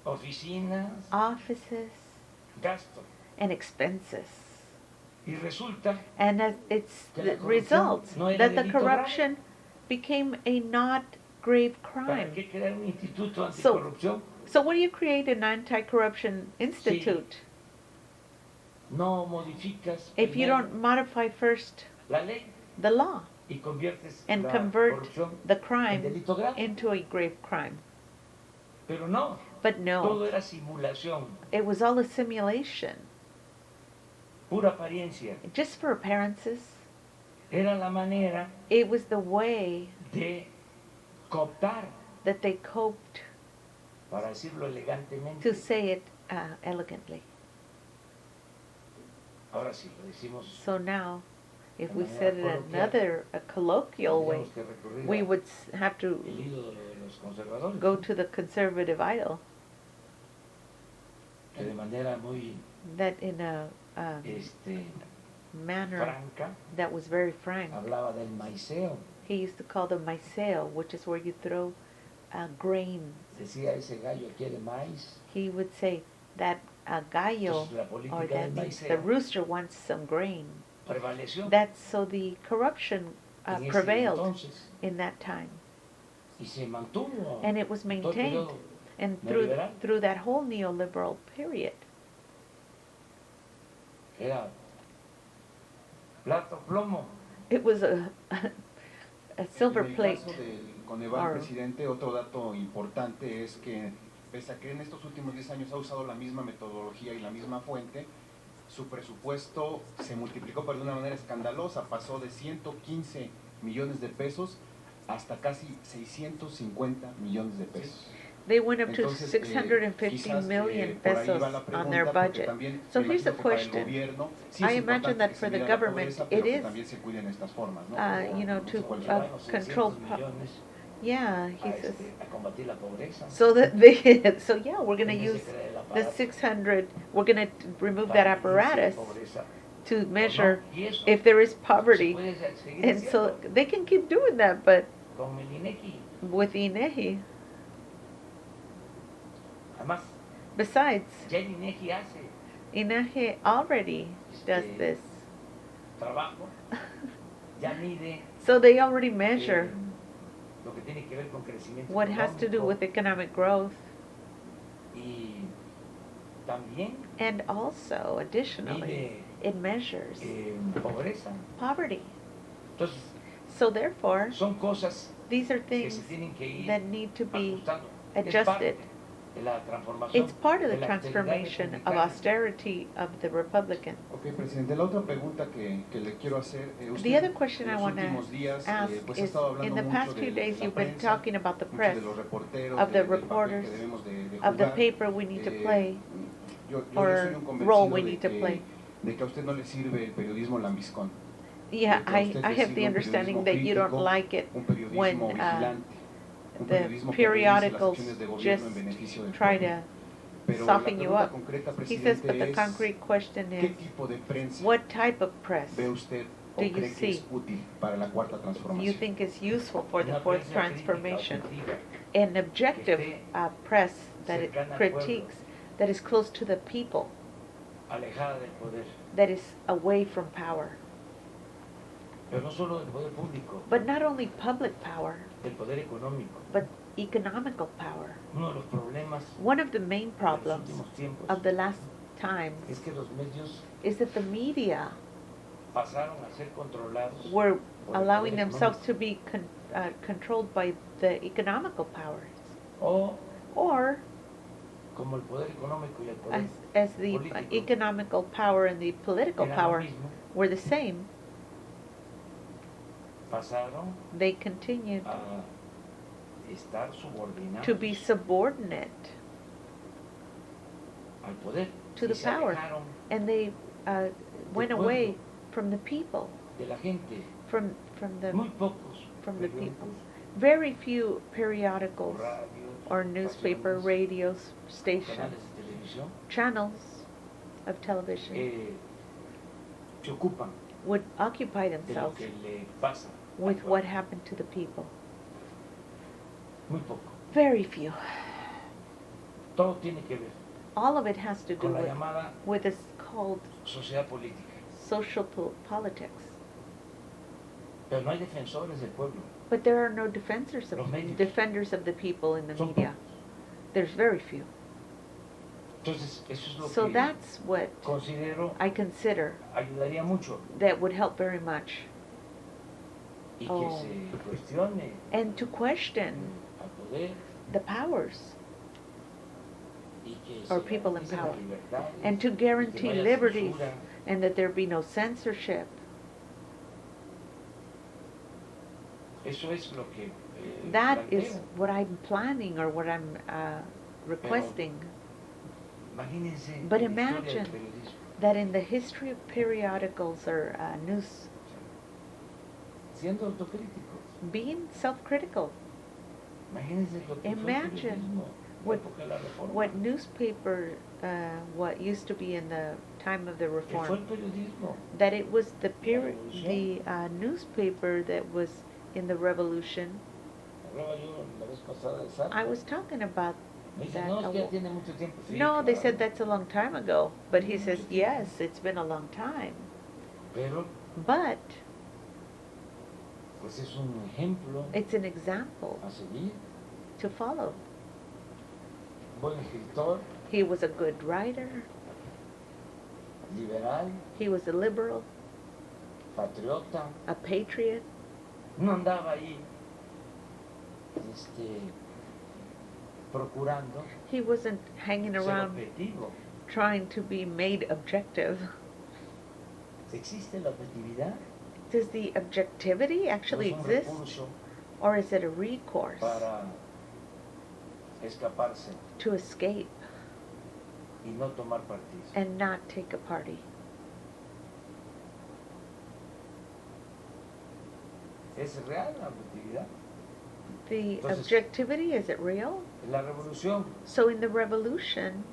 oficinas, offices, gastos. and expenses. Y resulta And as it's que la the corrupción result no era that the delito corruption became a not grave ¿Para crime. qué crear un instituto So- anticorrupción? So what do you create an anti-corruption institute No modificas if you primero don't modify first la ley the law y conviertes and la convert corrupción the en crime delito grave. into a grave crime? Pero no, But no, todo era simulación, it was all a simulation, pura apariencia. just for appearances. Era la manera It was the way de cooptar, that they coped, para decirlo elegantemente. to say it elegantly. Ahora sí, lo decimos. So now, if De we manera said it coloquial, another, a colloquial way, tendríamos que recurrir we a would have to el ídolo de los conservadores, go to the conservative idol, que de manera muy that in a manner franca that was very frank, hablaba del maiceo. he used to call them mycel, which is where you throw grain. Decía, ese gallo quiere maíz. He would say that gallo, Entonces, la or política that del means the maiceo rooster wants some grain. prevaleció That's so the corruption en ese prevailed entonces in that time, y se mantuvo and it was todo el maintained, periodo and neoliberal. through that whole neoliberal period. Era plato plomo. It was a silver En el plate. caso del Coneval, Or- presidente, otro dato importante es que, pese a que en estos últimos 10 años ha usado la misma metodología y la misma fuente, su presupuesto se multiplicó pero de una manera escandalosa, pasó de 115 millones de pesos hasta casi 650 millones de pesos. They went up to Entonces, 650 quizás, million por ahí pesos va la on their pregunta, porque budget. también So me here's the imagino que para el question. gobierno sí I es imagine importante that que se for the mida la government, pobreza, it pero que is, también se cuiden estas formas, ¿no? you know, No to sé cuál sea. Llevaron control 600 po- millones yeah, he a, says. a combatir la pobreza. So that they, so yeah, we're going to En vez de use crear el the aparato 600, we're going to remove para that medir si hay apparatus pobreza to o no. measure Y eso if there is se poverty. puede seguir And so haciendo they can keep doing that, but con el INEGI. with INEGI, Además, besides, ya el INEGI hace INEGI already does this. trabajo, ya mide So they already measure lo que tiene que ver con crecimiento what has to do económico with economic growth, y también and also, additionally, mide it measures pobreza. poverty. Entonces, So therefore, son cosas these are que things se tienen que ir that need to be ajustando. adjusted. Es parte de la transformación It's part of the de la austeridad transformation of republicana. austerity of the Republican. Ok, presidente, la otra pregunta que le quiero hacer, usted The other question en I los want últimos to días ask pues ha is, estado hablando in the mucho past few de days la you've been prensa, talking about the mucho press, de los reporteros, of the del papel reporters, que debemos de of the jugar. paper we need to play, Yo or soy un role convencido we need to play. de que a usted no le sirve el periodismo lambiscón. Yeah, que a usted I le have sirve the un understanding periodismo that you don't crítico, like it un periodismo when vigilante, un the periodismo que revise las periodicals acciones de gobierno just en beneficio del try pueblo. to Pero soften la you pregunta up. concreta, He says, but presidente, the es concrete question ¿qué is, tipo de prensa what type of press ve usted o do you cree que es see útil para la cuarta you transformación? think is useful for the Una fourth prensa crítica, transformation? objetiva, An objective press that it cercana al critiques, that is close to the people, alejada del poder, that is away from power. pero no solo del poder público, But not only public power, del poder económico. but economical power. Uno de los problemas One of the main de los problems últimos tiempos of the last times es que los medios is that the media pasaron a ser controlados were por el allowing poder themselves económico. to be controlled by the economical powers, O or como el poder económico y el poder as the político economical power and the political eran lo power mismo, were the same, pasaron they continued a estar subordinados to be subordinate al poder to y the se power, alejaron and they went pueblo. away from the people, de la gente. from the Muy pocos from the people. periódicos, Very few periodicals radio, or newspaper, estaciones, radio canales stations, de televisión, channels of television se ocupan would occupy de lo themselves que le pasa al with what pueblo. happened to the people. Muy poco. Very few. Todo tiene que ver All of it has to do con la llamada with this called sociedad política. social politics. Pero no hay defensores del pueblo. But there are no defenders Los medios. of the people in the Son media. pocos. There's very few. Entonces, eso es lo So que that's what considero I consider ayudaría mucho. that would help very much. Y Oh. que se cuestione And to question al poder the powers y que or se people in garanticen power, las libertades, and to y que no guarantee haya liberties, censura. and that there be no censorship. Eso es lo que That planteo. is what I'm planning or what I'm requesting. Imagínense But en la historia del imagine periodismo. that in the history of periodicals or news, Siendo autocríticos. being self-critical, Imagínense lo que fue el Imagine periodismo, la what- época de la Reforma. what newspaper, what used to be in the time of the Que fue el reform, periodismo. that it was the Revolución. newspaper that was in the revolution. Hablaba yo la vez pasada de Sartre. I was talking about Me dice, that. no, es que ya tiene mucho tiempo. Sí, No, they claro. said that's a long time ago, but he says, yes, it's been a long time. Pero, But pues es un ejemplo it's an example a seguir. to follow. Buen escritor, He was a good writer, liberal, he was a liberal, patriota. a patriot. No andaba ahí procurando He wasn't hanging ser around objetivo. trying to be made objective. ¿Existe la objetividad? Does the objectivity actually ¿No es un exist, recurso or is it a recourse para escaparse to escape y no tomar partido? and not take a party? ¿Es real la objetividad? The Entonces- objectivity, is it real? En la revolución, So in the revolution,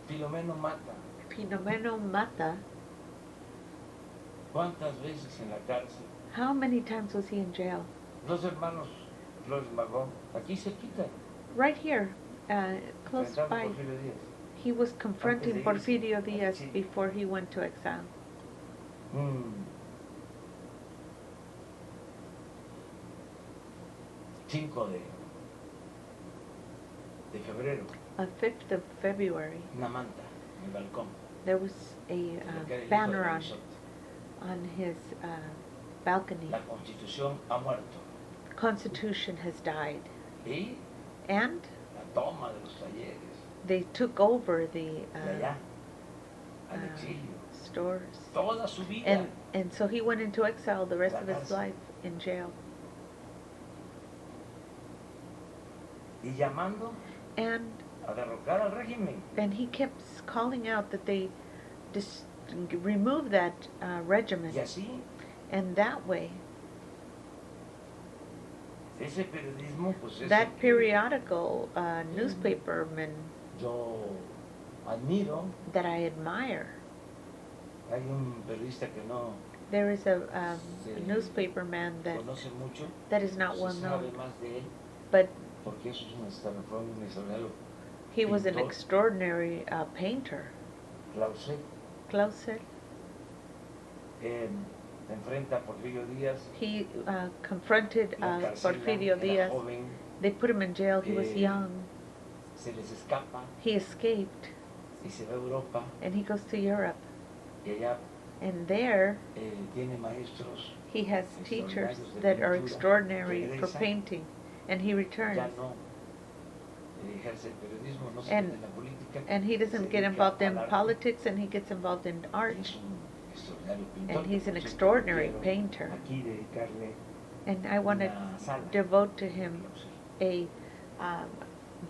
Filomeno mata. Filomeno mata, ¿Cuántas veces en la cárcel? how many times was he in jail? Dos hermanos Flores Magón, aquí cerquita, Right here, close enfrentando a by. Porfirio Díaz. He was confronting Antes de irse Porfirio al Díaz exilio. before he went to exile. Mm. 5 de febrero, On 5th of February, una manta en el balcón. there was a de lo que era el hijo de banner Garisote. on his balcony. La Constitución ha muerto. Constitution has died. Y And la toma de los talleres, they took over the de allá, al uh, exilio. stores. Toda su vida. And so he went into exile the rest La of his cárcel. life in jail. Y llamando And a derrocar al régimen. he kept calling out that they remove that regiment. Y así, And that way, ese periodismo, pues es that el que periodical newspaperman yo admiro. that I admire, Hay un periodista que no there is a Sí. newspaperman conoce mucho, that is not se well sabe known, más de él, but porque eso es fue un extraordinario he was an pintor. extraordinary painter. Clauset, Closet. enfrenta a Porfirio Díaz, He confronted la encarcelan, Porfirio era Díaz. joven, They put him in jail. He was young. se les escapa He escaped, y se va a Europa, and he goes to Europe. y allá And there, tiene maestros, he has teachers Extraordinarios de that are pintura. extraordinary for Regresa. painting. And he returns. ya no ejerce el periodismo, no se And- mete en la política, And he se doesn't get dedica involved in al arte, politics, and he gets involved in y art. es un extraordinario pintor, And he's an por cierto, extraordinary quiero painter. aquí dedicarle And I want to una sala. devote to him a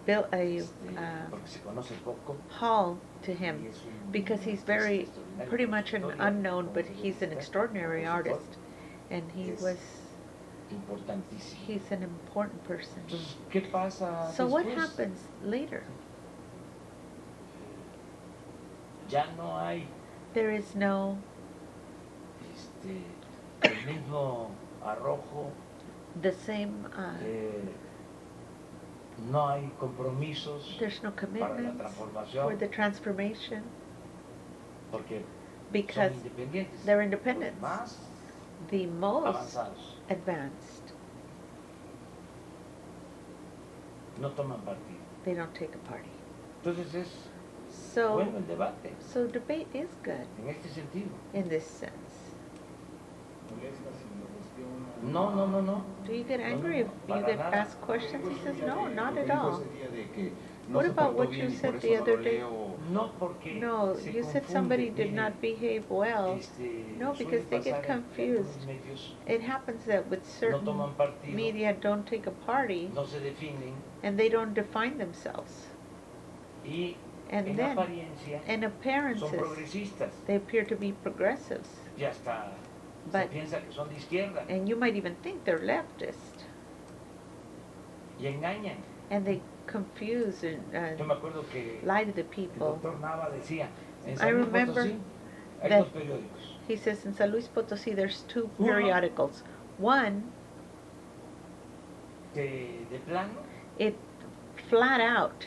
Porque se conoce poco hall to y him, es un because he's artista very extraordinario pretty por much su an historia, unknown, como but he's an periodista, extraordinary compositor. artist. And he Es was importantísimo. He's an important person. Entonces, ¿qué pasa So what después? happens later? Ya no hay There is no el mismo arrojo, the same. no hay compromisos There's no para la commitments transformación for the transformation porque because son independientes, they're los independent, más the most avanzados advanced. no toman partido. They don't take a party. Entonces es So, bueno el debate so debate is good en este sentido. in this sense. No, no, no, no. Do you get No, angry if para you get nada. asked questions? He says, no, not Lo que at dijo all. ese día de que no What se about portó what bien you y por said eso the no other lo day? leo. No porque No, se you said somebody confunde. did Mire, not behave well. No, suele because they get pasar en confused. algunos medios, It happens that with no certain toman partido, media don't take a party no se definen and they don't define themselves. y And en then, apariencia in son appearances, progresistas. they appear to be progressives. Y hasta se But- piensa que son de izquierda And you might even think they're leftist. y engañan. And they confuse Yo and me acuerdo que lie to the el people. doctor Nava decía, en I San Luis remember Potosí hay that- dos periódicos. He says in San Luis Potosí there's two Uno- periodicals. One, Que de plano it flat out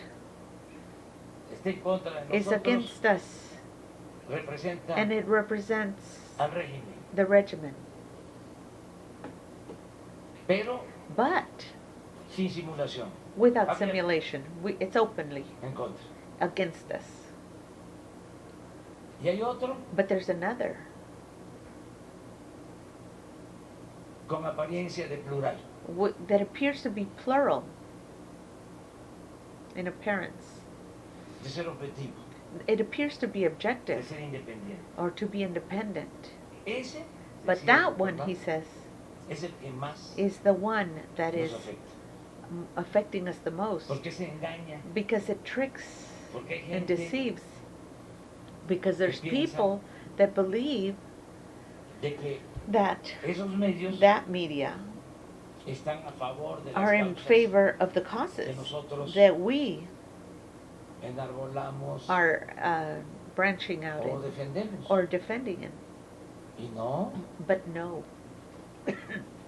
está en contra de is nosotros, against us representa and it represents al régimen. the regimen. Pero But sin simulación, without Abierto. simulation, it's openly en contra. against us. Y hay otro But there's another con apariencia de plural. that appears to be plural in appearance. De ser objetivo, It appears to be de objective ser independiente. or to be independent. Ese, But decía that el one, doctor he Nava, says, es el que más is the one that nos is afecta. affecting us the most Porque se engaña, because it tricks porque hay and gente deceives. Because there's piensa people that believe de que that esos medios that media están a favor de las are in causas favor of the que causes nosotros that we enarbolamos are branching out o in defendemos. or defending in. Y no, But no,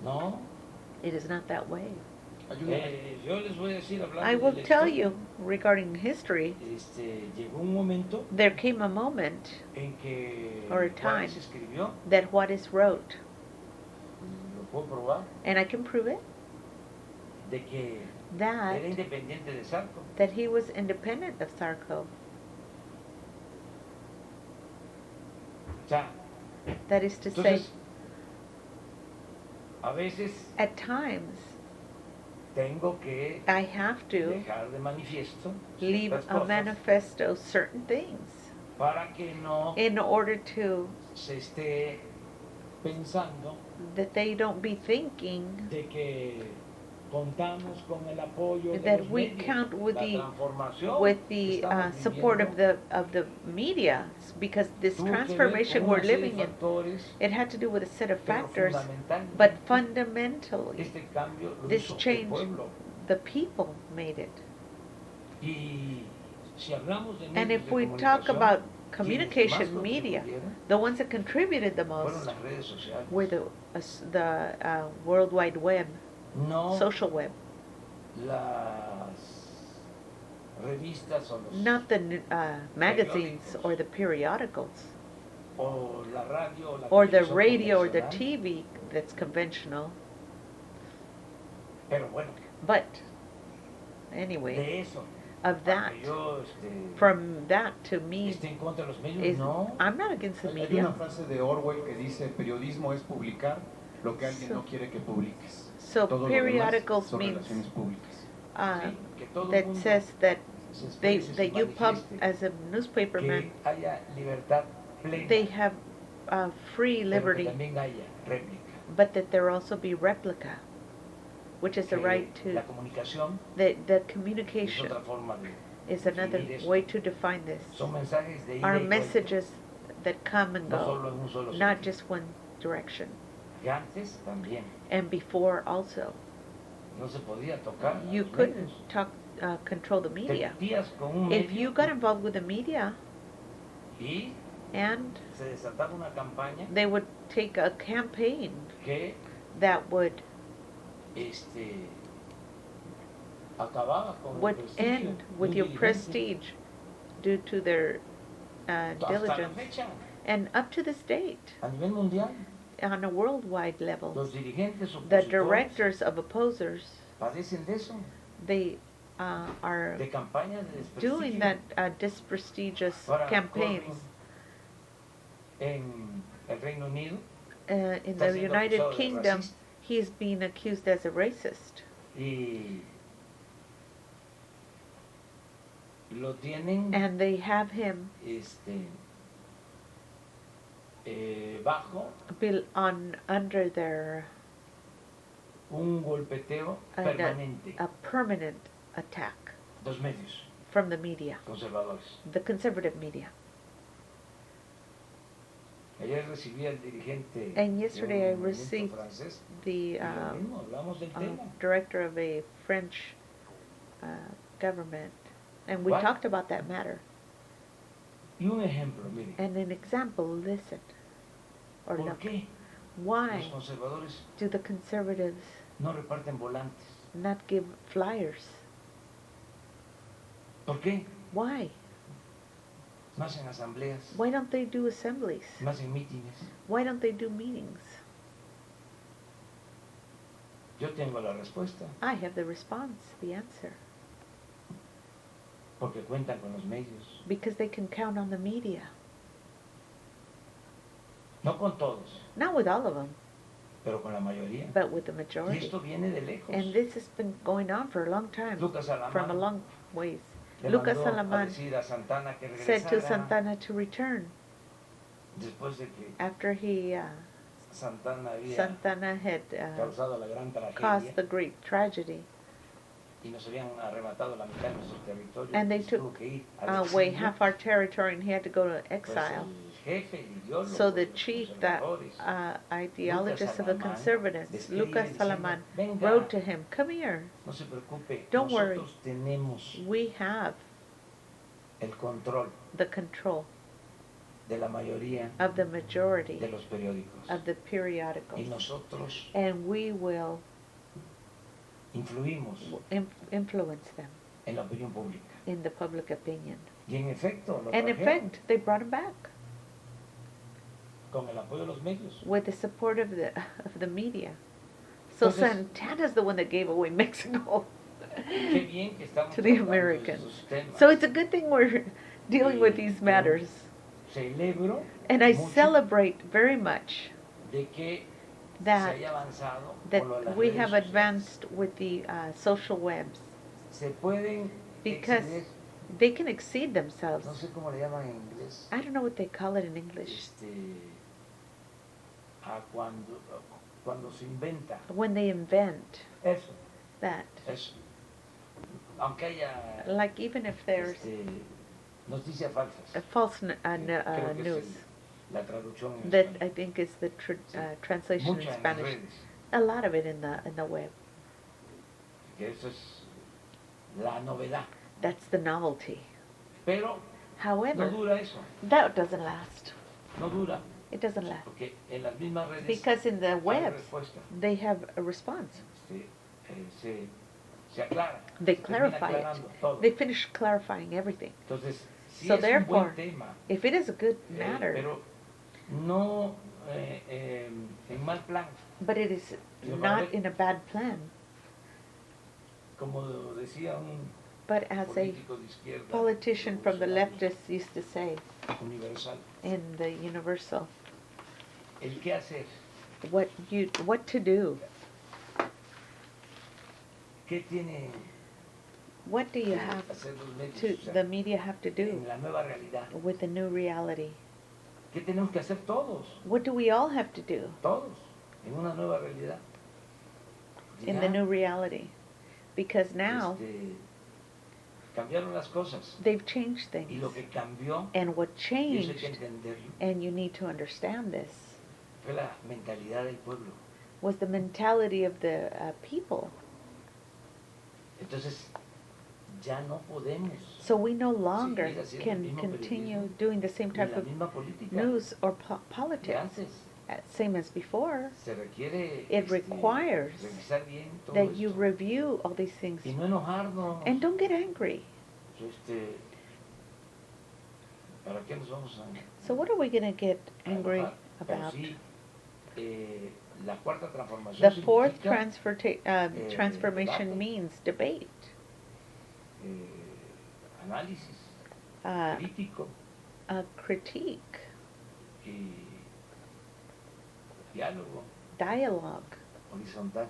no. it is not that way. Hay una- Yo les voy a decir, hablando I will de la tell historia, you regarding history, llegó un momento there came a moment en que Or a time. Juárez escribió, that Juarez wrote, lo puedo probar, and I can prove it, de que that era independiente de Zarco. that he was independent of Sarko. O sea, That is to say, entonces, a veces at times tengo que I have to dejar de manifiesto leave ciertas a cosas manifesto certain things para que no in order to se esté pensando that they don't be thinking de que contamos con el apoyo de that los we medios. count with La the transformación with que the estamos support of viviendo the media, because this tuvo que ver transformation con we're una serie de living in, factores, it had to do with a set of pero factors, fundamentalmente, but fundamentally este cambio lo this hizo el change, pueblo. the people made it. Y si hablamos de And medios if de we talk comunicación, about quienes más communication media, contribuyeron the ones that contributed the fueron most las redes sociales. were the World Wide Web, No social web, las revistas o los not the magazines or the periodicals, o la radio o la or the televisión radio or the convencional. TV that's conventional. Pero bueno, But anyway, de eso of a that, que yo from that to me, esté en contra de los medios, is no. I'm not against the Hay una media. frase de Orwell que dice, periodismo es publicar lo que alguien So- no quiere que publiques. So Todo lo demás periodicals son means relaciones públicas. Sí, que todo that mundo says that se exprese, se that you manifieste, as a newspaperman, que haya libertad plena, they have free pero que liberty, también haya réplica. but that there also be replica, which is the Que right to la comunicación the es communication otra forma de is another definir esto. way to define this. Son mensajes de ida Are y vuelta, messages that come and no go, solo en un solo not sentido. just one direction. Y antes también. And before also. No se podía tocar a You los couldn't medios. control the Te media. metías con un If medio you got involved with the media, y and se desataba una campaña they would take a campaign que that would acababa con el would prestigio end de with un your dirigente. prestige due to their Hasta la diligence. fecha, And up to this date, a nivel mundial, on a worldwide level, los dirigentes the opositores directors of opposers, padecen de eso, they are de campañas de desprestigio. doing that disprestigious Ahora, campaigns. Corbyn en el Reino Unido In está the siendo United acusado de Kingdom, racista. he's being accused as a racist. Y lo tienen And they have him bajo under their un golpeteo permanente. a permanent attack Dos medios from the media, conservadores. the conservative media. Ayer recibí al dirigente And yesterday de I un movimiento received francés the y lo mismo, hablamos del tema. director of a French government, and we What? talked about that matter. Y un ejemplo, mire, And an example, listen, or ¿por look, qué why los conservadores do the conservatives no reparten volantes? not give flyers? ¿Por qué Why? no hacen asambleas, Why don't they do assemblies? no hacen mítines? Why don't they do meetings? Yo tengo la respuesta, I have the response, the answer. porque cuentan con los medios. Because they can count on the media. No con todos, Not with all of them, pero con la mayoría. but with the Y majority. esto viene de lejos. And this has been going on for a long time, Lucas from a Alamán long ways. le Lucas mandó a Salaman decir a Santana que said to regresara Santana to return después de que after Santana había Santana had causado la gran caused tragedia the great tragedy. y nos habían arrebatado la mitad de nuestros territorios. And they y se tuvo took que ir al away exilio. half our territory and he had to go to Pues exile. el jefe, el ideólogo So de the los chief, the conservadores, ideologist of the Salaman conservatives, describe Lucas diciendo, Salaman, "Venga, wrote to him, come here, no se preocupe, Don't worry. nosotros tenemos we have el control the control de la mayoría of the majority de los periódicos of the y periodicals, nosotros and we will influimos influence them en la opinión pública. in the public opinion. Y en efecto, lo And in trajeron fact, they brought him back con el apoyo de los medios. with the support of the media. So Entonces- Santana's the one that gave away Mexico Qué bien que estamos to the tratando Americans. estos temas. So it's a good thing we're dealing with these matters. Celebro And I mucho celebrate very much de que that se haya avanzado that con lo de las we redes have sociales. advanced with the social webs, Se pueden because exceder, they can exceed themselves. no sé cómo le llaman en inglés, I don't know what they call it in English. a cuando se inventa When they invent eso, that, eso. Aunque haya like even if there's noticias falsas. false Creo que news, es la traducción en that español. I think is the translation Mucha in en las Spanish. redes, A lot of it in the web. que eso es la novedad. That's the novelty. Pero no However, dura eso, that doesn't last. no dura, It doesn't last. porque en las mismas redes Because in the hay webs, respuesta. they have a response. Se aclara. They se termina clarify it. aclarando todo. They finish clarifying everything. Entonces, sí So es un therefore, buen tema, if it is a good matter, pero no en mal plan, but it is not in a bad plan, como decía un but as a político de izquierda politician from the revolucionario leftists used to say universal, in the Universal, el qué hacer, what to do, qué tiene what do you que have hacer los medios, to, o sea, the media have to do en la nueva realidad, with the new reality? qué tenemos que hacer todos, What do we all have to do todos, en una nueva realidad. in Ya, the new reality? Because now cambiaron las cosas they've changed y lo things. que cambió, And what y eso hay que changed, entenderlo, and you need to understand this, fue la mentalidad del pueblo. was the mentality of the people. Entonces, ya no podemos So we no longer seguir haciendo el can mismo continue periodismo doing the same ni type la of misma política news or que politics, antes. same as before. Se requiere It requires revisar bien todo that you esto review all these things y no enojarnos. and don't get angry. ¿Para qué nos vamos a So what are we going to get a angry enojar? Pero about? sí, la cuarta transformación The fourth significa, transformation debate, means debate, análisis uh, crítico a critique, y diálogo dialogue. horizontal.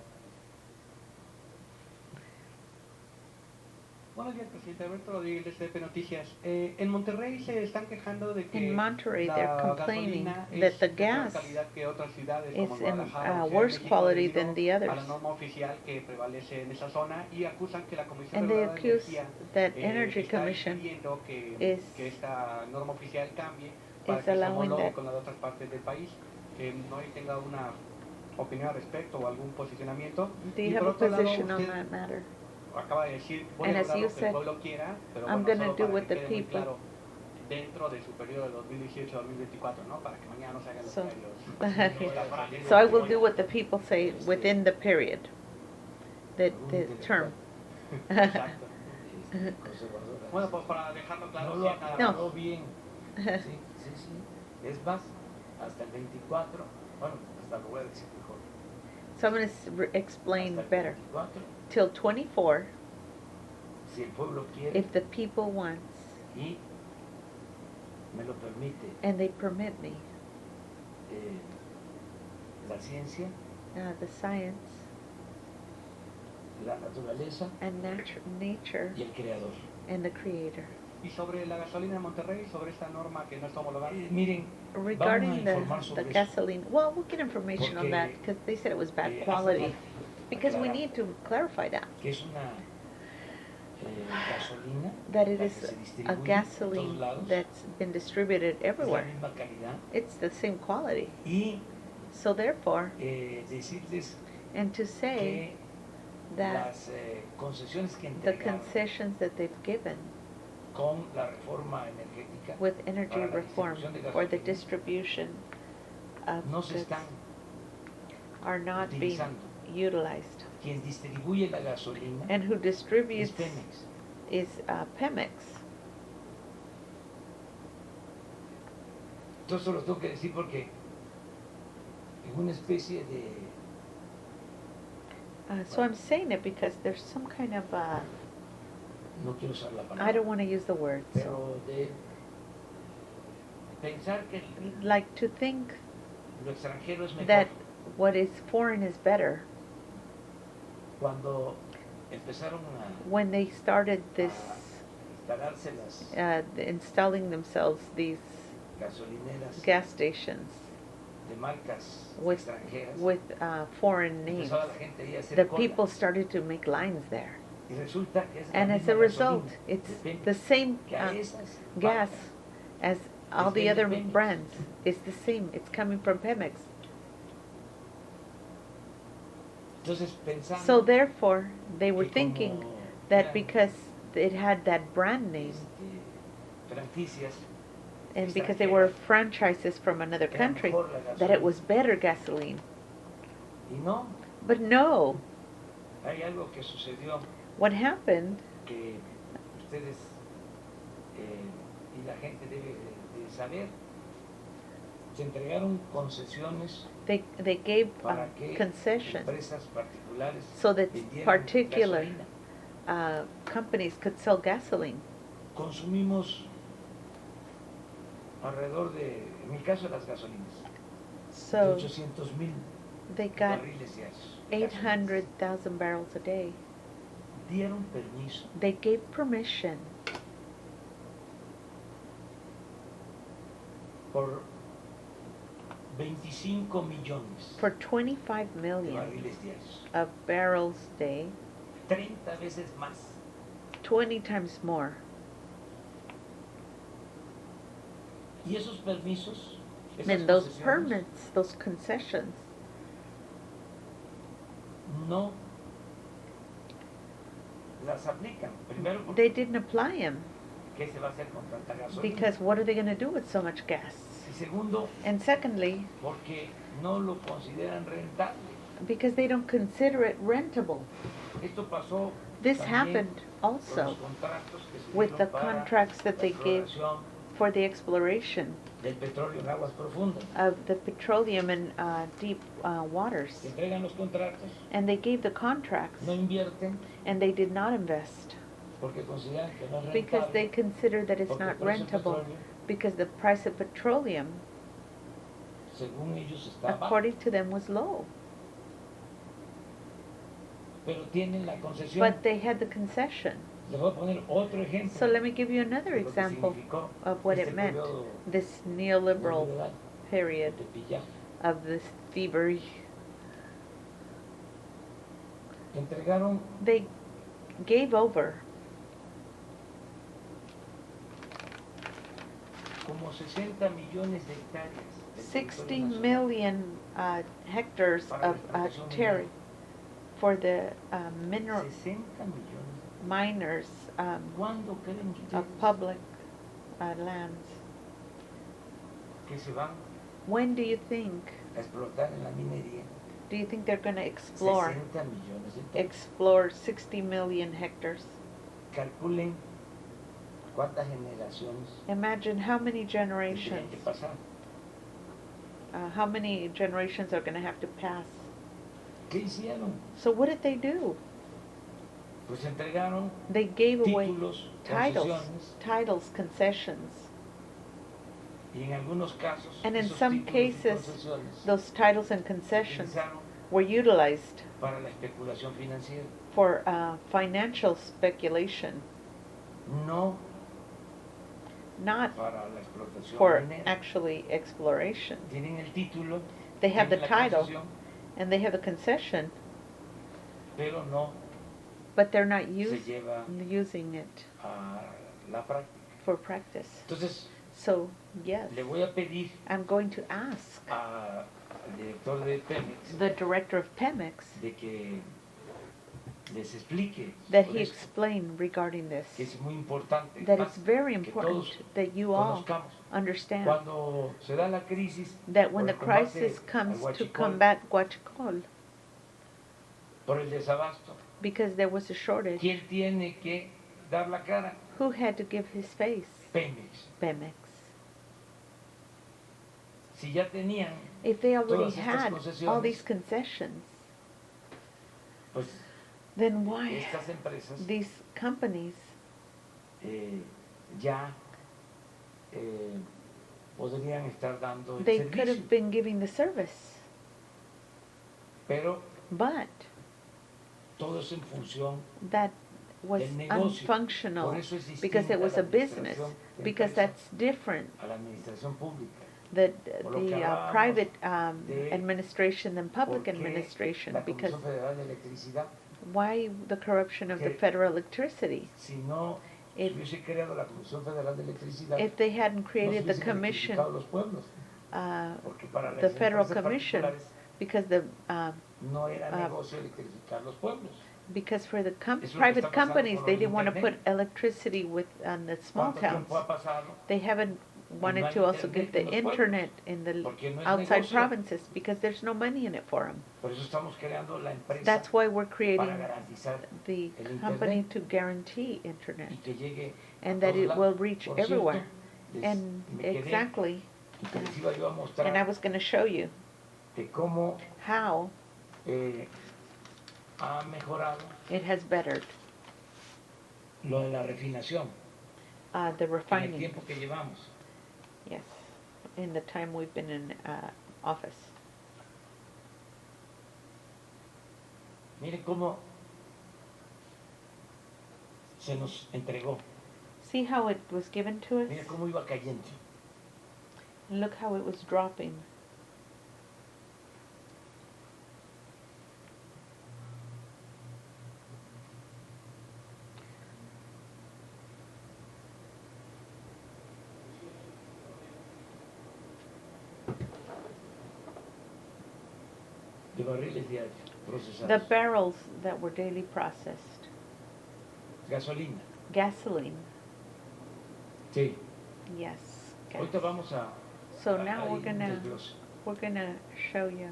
Buenos días, presidente. Alberto Rodríguez, de CDP Noticias. En Monterrey se están quejando de que In Monterrey, they're la complaining gasolina that es the de peor gas calidad que otras ciudades is como in Guadalajara o Ciudad de worse México quality debido than the a others. la norma oficial que prevalece en esa zona y acusan que la Comisión And they Reguladora de accuse Energía that Energy está Commission impidiendo que is esta norma oficial cambie para is que se allowing homologue that. con las otras partes del país. No tenga una opinión al respecto o algún posicionamiento. Do Y you have por a otro lado, position on usted that matter? acaba de decir, voy And a as lograr you lo que el said, pueblo quiera, pero I'm bueno, gonna solo do para what que the quede muy people- claro dentro de su periodo de 2018-2024, ¿no? Para que mañana no se hagan los So, diarios. so I will do what the people say within the period, the term. Exacto. Conservadora. Bueno, pues para dejarlo claro, No sí, lo nada aclaró más. bien. Sí, sí, sí. Es más, hasta el 24, bueno, hasta lo voy a decir mejor. So I'm going to explain Hasta el better. 24, Till 24, si el pueblo quiere if the people wants, y me lo permite and they permit me, la ciencia, the science la naturaleza and nature y el creador. and the creator. Y sobre la gasolina en Monterrey, sobre esta norma que no está homologada. Miren, Regarding vamos a informar the sobre eso. gasoline, well, we'll get information on that because they said it was bad hace quality. falta Because we aclarar need to clarify that. que es una gasolina That it la is que se a distribuye en todos gasoline lados, that's been distributed es la everywhere. misma calidad It's the same quality. y So therefore, decirles and to say que that las concesiones que the entregaron concessions that they've given con la reforma energética with energy para la reform distribución de for the gasolina distribution of no se goods están are not being utilizando. utilized. Quien distribuye la gasolina And who es distributes Pemex. is Pemex. Entonces lo tengo que decir porque en una especie de So I'm saying it because there's some kind of, no quiero usar la palabra, I don't want to use the word, so, pero de pensar que like to think lo extranjero es mejor. that what is foreign is better. Cuando empezaron a When they started this, instalarse las installing themselves these gasolineras gas stations de marcas with extranjeras, foreign names, empezaba la gente ahí a hacer the cola. people started to make lines there. Y resulta que es la And as misma a result, gasolina it's de Pemex the same que a esas gas marcas as all Es the de other Pemex. brands. It's the same. It's coming from Pemex. Entonces pensando So therefore, they were que thinking como that eran, because it had that brand name franquicias, and because they were franchises from another era country, mejor la that it gasolina. was better gasoline. Y no, But no, hay algo que sucedió what happened, que ustedes y la gente debe de saber. Se entregaron concesiones they gave para que concessions empresas particulares so that vendieran particular gasolina. companies could sell gasoline. Consumimos alrededor de, en el caso de las gasolinas, de So 800,000 they got barriles diarios. 800,000 barrels a day. Dieron permiso They gave permission por 25 millones for 25 de million barriles diarios, of barrels a day, 30 veces más. 20 times more. Y esos permisos And those concesiones permits, those concessions, no las aplican. Primero they porque didn't apply them ¿qué se va a hacer con tanta gasolina? because what are they going to do with so much gas? Y segundo, And secondly, porque no lo consideran rentable. because they don't consider it rentable. Esto pasó This también happened con also los contratos que se with the dieron para contracts that la they gave exploración for the exploration del petróleo en aguas profundas. of the petroleum in deep waters. Se entregan los contratos, And they gave the contracts, no invierten and they did not invest porque consideran que no es because they rentable, consider that it's porque el not precio del rentable, petróleo, because the price of petroleum, según ellos, está bajo. according to them, was low. Pero tienen la concesión. But they had the concession. Les voy a poner otro ejemplo. So let me give you another de lo que example significó of what este it meant, periodo this neoliberal neoliberal period de pillaje. of this thievery. Entregaron They gave over como 60 millones de hectáreas del 60 territorio nacional million hectares para of la explotación territory minera. for the mineral 60 millones. miners ¿Cuándo creen of ustedes public lands. que se van When do you think? a explotar en la minería? Do you think they're going to explore 60 millones de hectáreas. explore 60 million hectares? Calculen cuántas generaciones Imagine how many tienen generations, que pasar. how many generations are going to have to pass. ¿Qué hicieron? So what did they do? Pues entregaron They gave away títulos, titles, concesiones, concessions, y en algunos casos and in esos some títulos y cases, concesiones those titles and se concessions utilizaron were utilized para la especulación financiera. for financial speculation, No not para la explotación for minera. actually exploration. Tienen el título, They have the tienen la title concesión, and they have the concession, pero no but they're not se lleva using it a la práctica. for practice. Entonces, So, yes, le voy a pedir I'm going to ask al director de Pemex the director of Pemex de que les explique that sobre he esto, explained regarding que this, es muy importante, that más it's very que important todos that you all conozcamos. understand Cuando se da la crisis that when por the el combate crisis al comes to huachicol, combat Huachicol, por el desabasto, because there was a shortage, ¿quién tiene que dar la cara? who had to give his face? Pemex. Pemex. Si ya tenían, If they already todas estas had all concesiones, these concessions, pues then why estas empresas these companies ya podrían estar dando el they could servicio, have been giving the service, pero but todo es en función that was del negocio. unfunctional Por eso es because distinta it was la a business, administración de because empresas that's different. a la administración pública. The Por lo que hablábamos private de administration than public ¿Por qué administration, la because Comisión Federal de Electricidad, why the corruption of the que federal electricity? si no If- se hubiese creado la Comisión Federal de Electricidad, If they hadn't no se created the hubiesen commission, electrificado los pueblos, porque para the las federal empresas commission, particulares because the no era negocio electrificar los pueblos. because for the Es lo que private está pasando companies, con they el didn't want to put Internet. electricity with on the small ¿Cuánto towns. tiempo ha pasado? They haven't wanted hay to also internet give the en los pueblos? internet in the Porque no es outside negocio. provinces because there's no money in it for them. Por eso estamos creando la empresa That's why we're para creating garantizar the el company internet to guarantee internet y que llegue and a that todos it lados. will reach Por cierto, everywhere. les- And me quedé exactly, y que les iba yo a and I mostrar was going to show you de cómo how ha mejorado it has bettered lo de la refinación the en el refining. tiempo que llevamos. Yes, in the time we've been in office. Miren cómo se nos entregó. See how it was given to us? Miren cómo iba cayendo. And look how it was dropping. de barriles diarios The procesados. barrels that were daily processed. Gasolina. Gasoline. Sí. Yes. Gas. Ahorita vamos a... So now hay we're un gonna desglose. show you.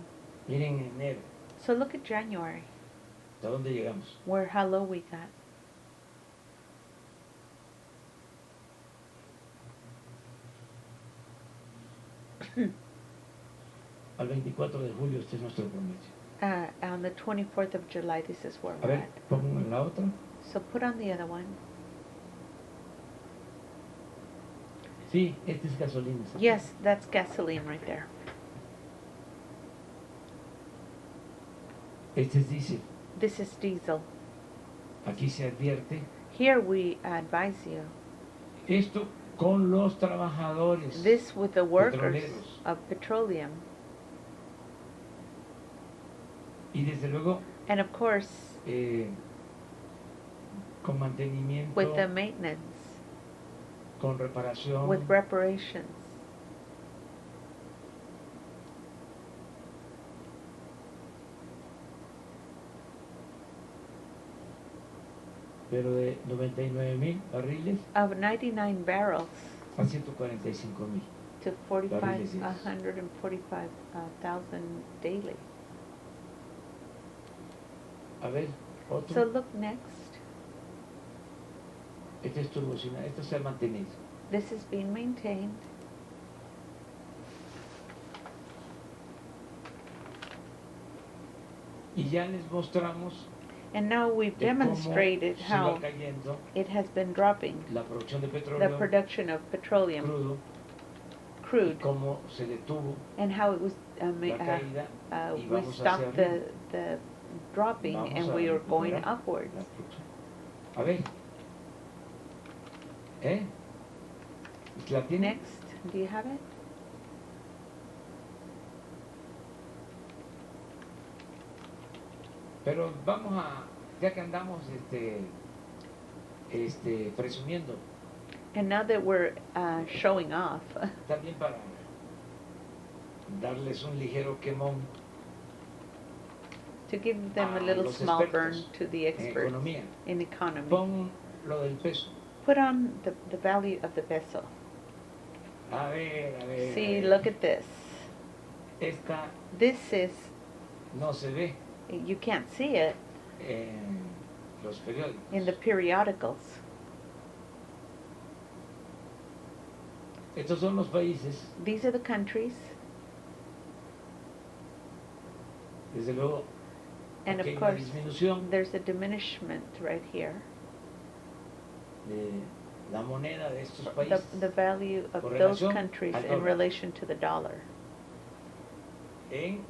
Miren en enero, So look at January, ¿hasta dónde llegamos? how low we got. Al 24 de julio este es nuestro promedio. On the 24th of July, this is where A we're ver, at. pongo en la otra. So put on the other one. Sí, este es gasolina. Yes, that's gasoline right there. Este es diésel. This is diesel. Aquí se advierte Here we advise you. esto con los trabajadores This with the workers petroleros. of petroleum. Y desde luego And of course, con mantenimiento, with the maintenance, con reparación, with reparations. pero de 99,000 barriles Of 99 barrels a 145,000. to Barriles, yes. 145,000 daily. A ver, otro. So look next. Este es turbocina, esto se ha mantenido. This is being maintained. Y ya les mostramos And now we've de cómo demonstrated se va how cayendo it has been dropping la producción de the petróleo production of petroleum crudo, y crude, cómo se detuvo and how it was la caída y we vamos stopped hacia the dropping Vamos and a we are going recuperar upwards. la producción. A ver. ¿Eh? ¿La tiene? Next, do you have it? Pero vamos a, ya que andamos presumiendo, And now that we're showing off, también para darles un ligero quemón to give them a a little los small burn expertos to the en experts economía. in economy. Pon lo del peso. Put on the value of the peso. A ver, a ver. See, a ver. look at this. Esta This is, no se ve you can't see it en los periódicos. in the periodicals. Estos son los países, These are the countries, desde luego, and aquí hay of una course, disminución there's a diminishment right here. de la moneda de estos The países. value of Con those relación countries al in dólar. relation to the dollar. En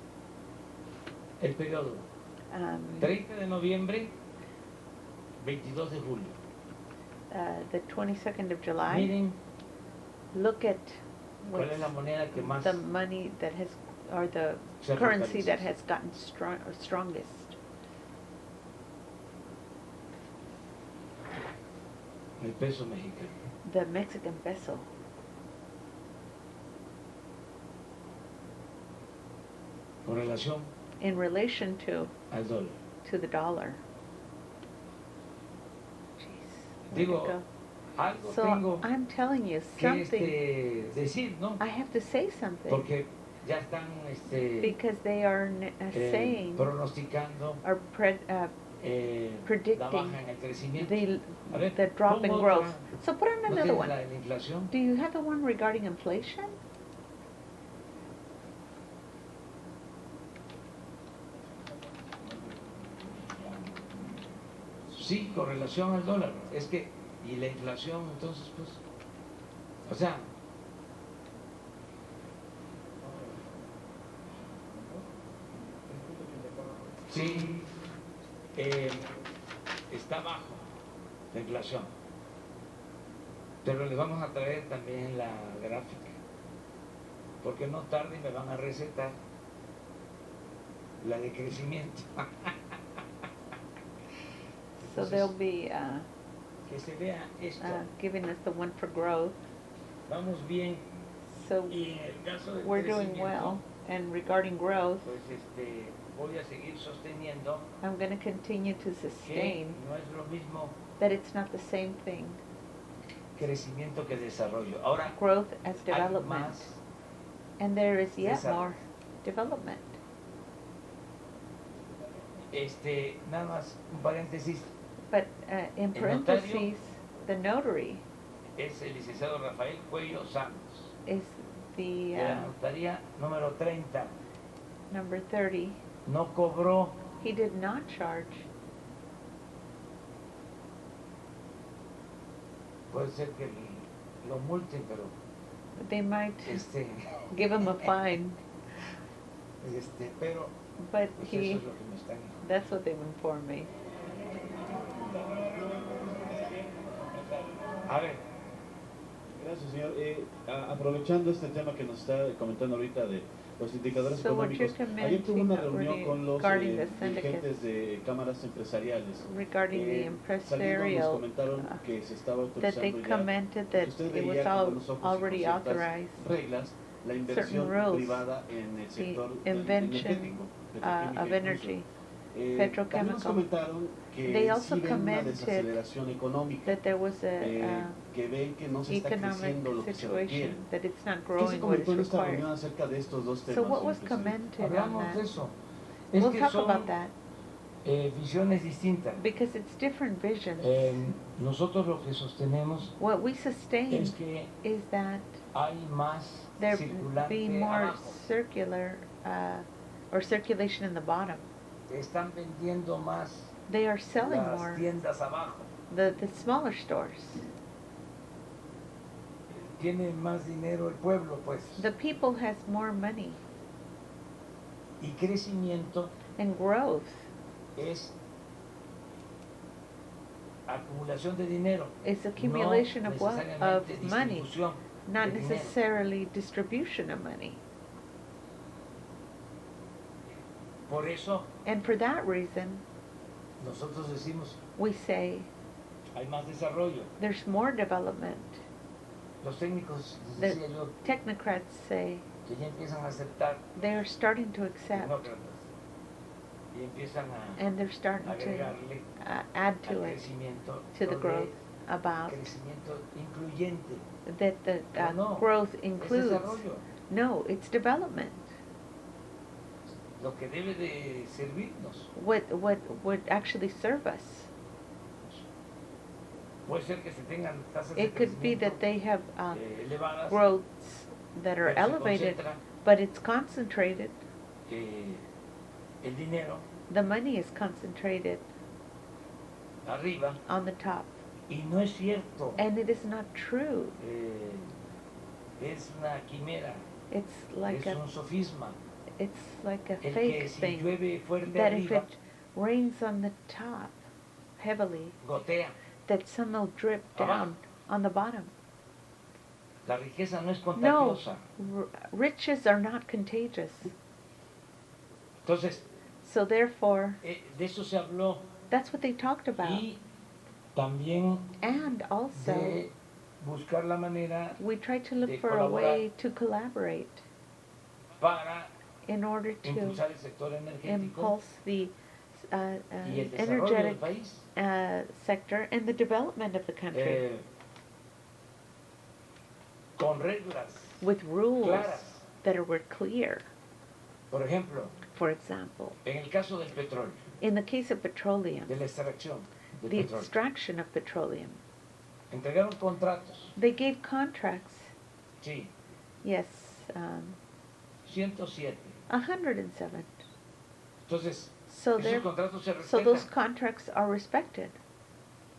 el periodo 30 de noviembre, 22 de julio. The 22nd of July. Miren Look at cuál what's es la moneda que más the money that has, or the se currency that fortalece. has gotten strongest. El peso mexicano. The Mexican peso. Con relación In relation al dólar. to the dollar. Jeez. where'd it Digo, go? algo So tengo I'm telling you que something. decir, ¿no? I have to say something Porque ya están because they are saying pronosticando or la predicting baja en el crecimiento. the A ver, the drop in pongo growth. otra. So put on ¿No another tienes one. la de la inflación? Do you have the one regarding inflation? Sí, con relación al dólar. Es que, y la inflación, entonces, pues, o sea, sí, está bajo la inflación. Pero les vamos a traer también la gráfica, porque no tarde y me van a recetar la de crecimiento. So Entonces, they'll be que se vea esto. giving us the one for growth. Vamos bien. So Y en el caso del we're doing crecimiento, well. And regarding growth, pues voy a seguir sosteniendo I'm going to continue to que sustain no es lo mismo that it's not the same thing, crecimiento que desarrollo. Ahora growth as hay development. más And there is yet desarrollo. more development. Nada más un paréntesis, But in El notario parentheses, the notary es el licenciado Rafael Cuello Santos, is the de la notaría número 30. number 30. No cobró, He did not charge. puede ser que lo multen, pero They might give him a fine, pero but pues eso es lo que me están that's what they've informed me. A ver, Gracias, señor. Aprovechando este tema que nos está comentando ahorita de los indicadores So what económicos, you're ayer tuve una commenting reunión con los regarding the syndicates, dirigentes de cámaras empresariales. regarding the Saliendo nos empresarial, comentaron que se estaba that they autorizando ya, commented que that usted it veía was con buenos ojos y con already ciertas authorized, reglas la inversión rules, privada en el sector invention energético, of petroquímico energy, incluso. También nos petrochemical. comentaron They que also sí ven una commented desaceleración económica, that there was a que ven que no se está economic creciendo lo que se requiere. situation, that it's not ¿Qué se growing what is comentó en esta required. reunión acerca de estos dos temas? So what was señor presidente? commented on hablamos de that? eso. Es We'll que talk son about that, visiones distintas. because it's different visions. Nosotros lo que sostenemos What we sustain es que is that hay más there circulante be more abajo. circular or circulation in the bottom. Están vendiendo más They are selling las more, tiendas abajo. the smaller stores. Tiene más dinero el pueblo, pues. The people has more money, Y crecimiento and growth es acumulación de dinero, is accumulation no of what? Of necesariamente money, distribución not de dinero. necessarily distribution of money. Por eso And for that reason, nosotros decimos, we say hay más desarrollo. there's more development. Los técnicos, les The decía yo, technocrats say que ya empiezan a aceptar they are starting to accept, tecnócratas y empiezan a and they're starting to agregarle add al to it, crecimiento to the lo de growth, about crecimiento incluyente. that the Pero no, growth es includes. desarrollo. No, it's development. Lo que debe de servirnos. What would actually serve us. Puede ser que se tengan tasas de It could be crecimiento that they have elevadas, growths that are pero se elevated, concentra, but it's concentrated. el dinero The money is concentrated arriba on the top. y no es cierto. And it is not true. Es una quimera, It's like es un sofisma. it's like a El que fake si thing, llueve fuerte that if arriba, it rains on the top heavily, gotea. that some will drip down on the bottom. La riqueza no es No, contagiosa. riches are not contagious. Entonces, So therefore, de eso se habló. that's what they talked about. Y también And also, de buscar la manera we try to look de for a way colaborar to collaborate para in order to impulsar el sector energético impulse the y el desarrollo del energetic país. sector and the development of the country Con reglas with rules claras. that were clear. Por ejemplo, For example, en el caso del petróleo, in the case of petroleum, de la extracción del the petróleo, extraction of petroleum, entregaron contratos, they gave contracts, sí, yes, 107. 107. Entonces, So esos contratos se so those respetan, contracts are respected.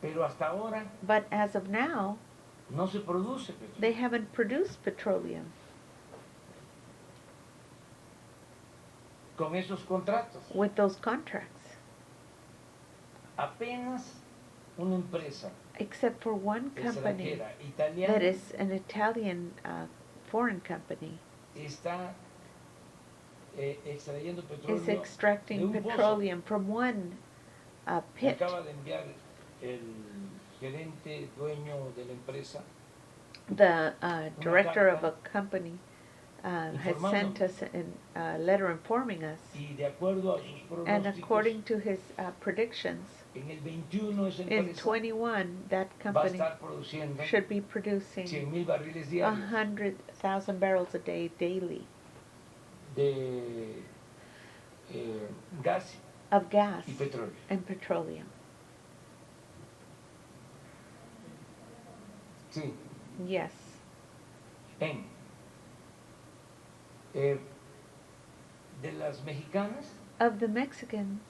pero hasta ahora But as of now, no se produce petróleo. they haven't produced petroleum Con esos contratos, with those contracts, apenas una empresa except for one company extranjera italiana that is an Italian foreign company está extrayendo is petróleo de extracting un pozo. petroleum from one Me pit. acaba de enviar el gerente dueño de la empresa The director of a company has sent us a letter informing us. Y de acuerdo a sus And pronósticos, according to his predictions, en el 21 esa in empresa 21, that va a company estar produciendo should be producing 100,000 barriles diarios 100,000 barrels a day daily de gas of gas y petróleo. and petroleum. Sí, Yes. en de las mexicanas, Of the Mexicans,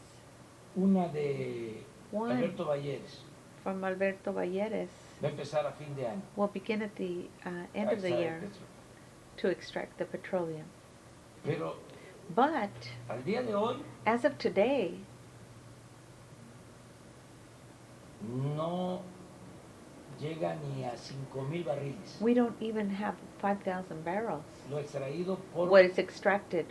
una de one Alberto Valleres from Alberto Valleres va a empezar a fin de año will begin at the end a of the extraer year petróleo. to extract the petroleum. Pero But al día de hoy as of today, no llega ni a 5,000 barriles. we don't even have 5,000 barrels. Lo extraído por What is extracted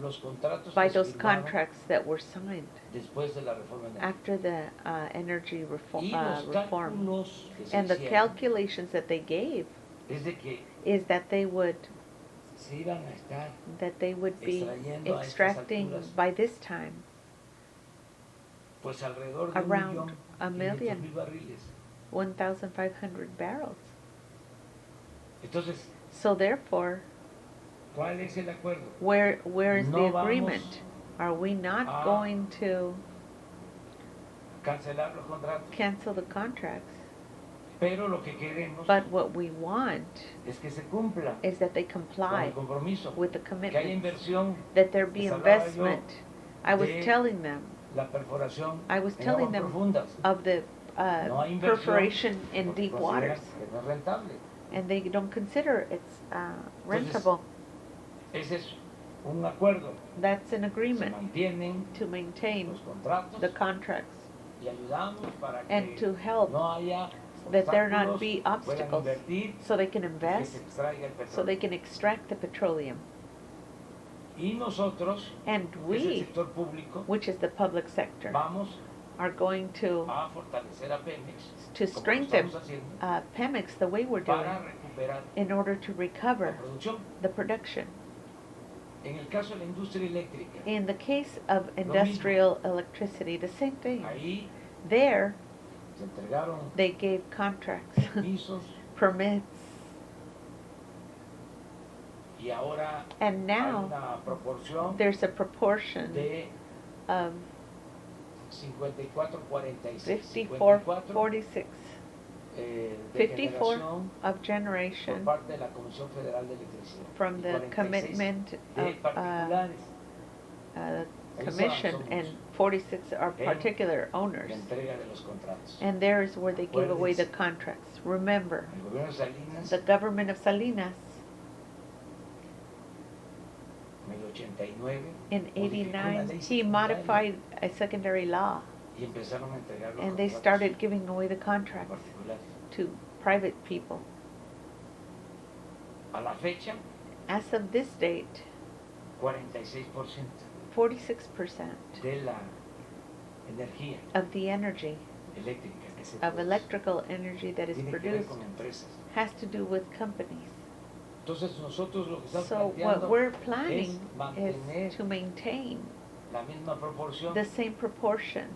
los contratos by que se those firmaron contracts that were signed después de la reforma energética. after the energy reform. Y los reform. cálculos que se And the hicieron calculations that they gave es de que is that they would se iban a estar be extrayendo a estas extracting alturas by this time pues alrededor de around 1,500,000 barriles. 1,500 barrels. Entonces, So therefore, ¿cuál es el acuerdo? where is No the vamos agreement? Are we not a going to Cancelar los contratos. cancel the contracts? Pero lo que queremos But what we want es que se cumpla is that they con comply el compromiso, with the que haya commitments, inversión, that there be Les hablaba yo investment. I was de telling them la perforación I was en telling aguas them profundas. of the No hay inversión perforation in porque deep consideran waters, que no es rentable. and they don't consider it's rentable. Ese es un acuerdo. That's an Se agreement mantienen to maintain los contratos the contracts y ayudamos para and que to help no haya that there not obstáculos, be puedan obstacles, invertir so they can y que invest, se extraiga el so they petróleo. can extract the petroleum. Y nosotros, And que es el we, sector público, which is the public sector, vamos are going to a fortalecer a Pemex to como lo strengthen estamos haciendo, Pemex the way we're doing para recuperar in order to la recover producción. the production. En el caso de la industria eléctrica, In the case of industrial electricity, the same thing. ahí There, se entregaron they gave contracts, permisos permits, y ahora and hay now una proporción there's a proportion de of 54-46. 54-46, De 54 generación of por generation parte de la Comisión Federal de Electricidad. from y the 46 commitment de of particulares commission, somos and 46 are en particular owners. la entrega de los contratos. And there is where they give away the Acuérdense. contracts. Remember, El gobierno de Salinas, the government of Salinas en el 89, in modificó una 89, ley he secundaria modified a secondary law, y empezaron a entregar los and they contratos started giving away the a contracts particulares. to private people. A la fecha, As of this date, 46% 46% de la energía of the energy, eléctrica que se of produce electrical energy that is tiene que ver produced con empresas. has to do with companies. Entonces nosotros lo que estamos So what planteando we're es planning mantener is to maintain la misma proporción, the same proportion,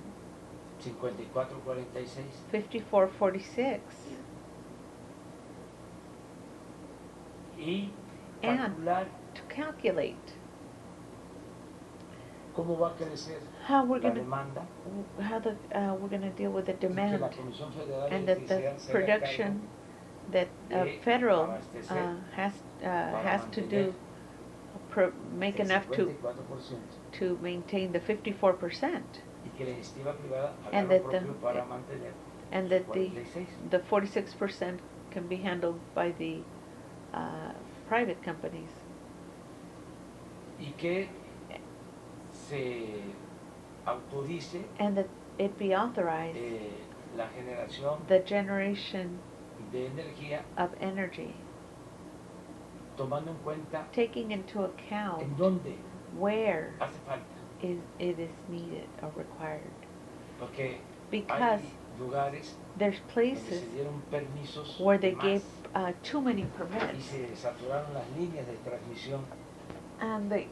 54-46, 54-46, y And calcular to calculate cómo va a crecer how we're la gonna demanda we're gonna deal with the y que demand, la Comisión Federal de and that the Electricidad se haga production that de federal abastecer has para to mantener do make el enough to 54% maintain the 54%, y que la iniciativa privada haga and lo that propio para mantener and that 46. the 46% can be handled by the private companies, Y que se autorice and that it be authorized la generación the generation de energía of energy, tomando en cuenta taking into account en dónde where hace falta, it is needed or required. porque Because hay lugares there's donde places se dieron permisos where they más gave too many y permits, se saturaron las líneas de transmisión. and they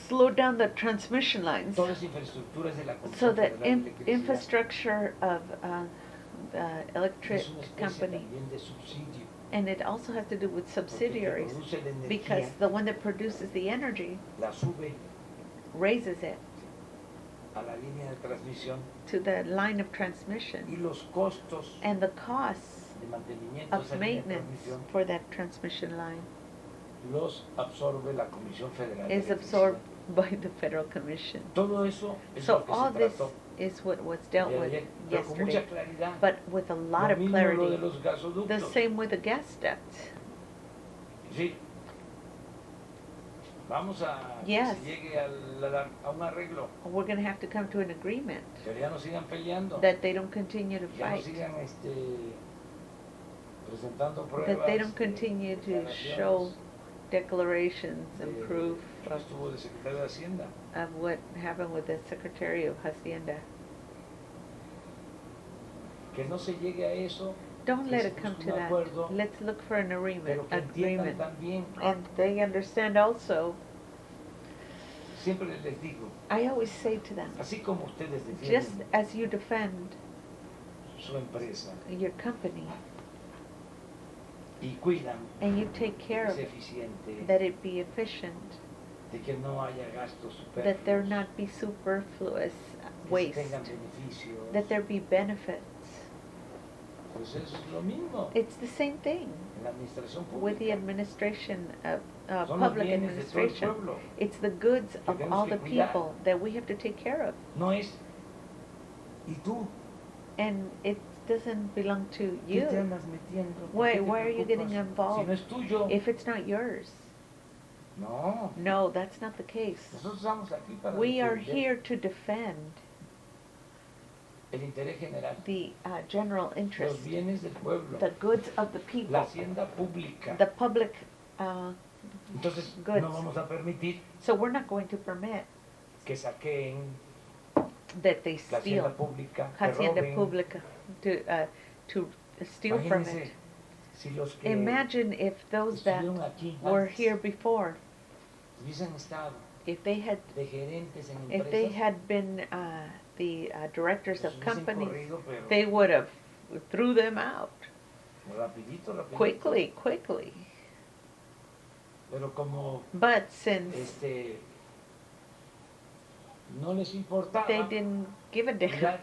slowed down the transmission lines. Toda esa infraestructura es de la So Comisión the Federal de Electricidad. infrastructure of the electric Es una especie company, también de subsidio. and it also has to do with Porque el que subsidiaries, produce la energía because the one that produces the energy la sube raises it a la línea de transmisión to the line of y transmission, los costos and the costs de mantenimiento de of esa línea de maintenance transmisión for that transmission line los absorbe la Comisión Federal de is Electricidad. absorbed by the Federal Commission. Todo eso es So lo que all se this trató is what was dealt de with ayer, pero con mucha yesterday, claridad. but with a lot Lo of mismo lo de clarity. los gasoductos. The same with the gas ducts. Sí. Vamos a Yes. que se llegue a un arreglo, We're going to have to come to an agreement que ya no sigan peleando, that they don't continue to ya no fight, sigan presentando pruebas, that they don't continue to show declaraciones declarations and de proof que estuvo de secretario de Hacienda. of what happened with the Secretary of Hacienda. Que no se llegue a eso, Don't que let se it come busque to un that. acuerdo, Let's look for an agreement. pero que entiendan también. And they understand also. Siempre les digo, I always say to them, así como ustedes just defienden as you defend su empresa your company y cuidan and you take que care of sea it, eficiente, that it be efficient, de que no haya gastos that there superfluos, not be superfluous que se waste, tengan beneficios, that there be benefits. pues eso es lo mismo It's the same thing en la administración with the pública. administration of Son los public bienes de todo el administration. pueblo. It's the goods Que of tenemos all que the cuidar. people that we have to take care of. No es, ¿y tú? And it doesn't belong to ¿Qué you te andas metiendo? ¿Por Why- qué te why are you getting preocupas? involved? Si no es tuyo. if it's not yours. No. No, that's not the case. Nosotros estamos aquí para We are defender here to defend el interés general, the general los interest, bienes del pueblo, the goods of the la people, hacienda pública. the public Entonces goods. no vamos a permitir So we're not going to permit que saqueen that they la hacienda steal pública, que Hacienda roben. Pública to steal from Imagínense it. si los que Imagine if those that estuvieron aquí were antes here before, hubiesen estado if they had de gerentes en if they empresas, had been the directors los of hubiesen companies, corrido, pero they would have threw them out rapidito, rapidito. quickly. Pero como But since no les importaba they didn't give a damn, cuidar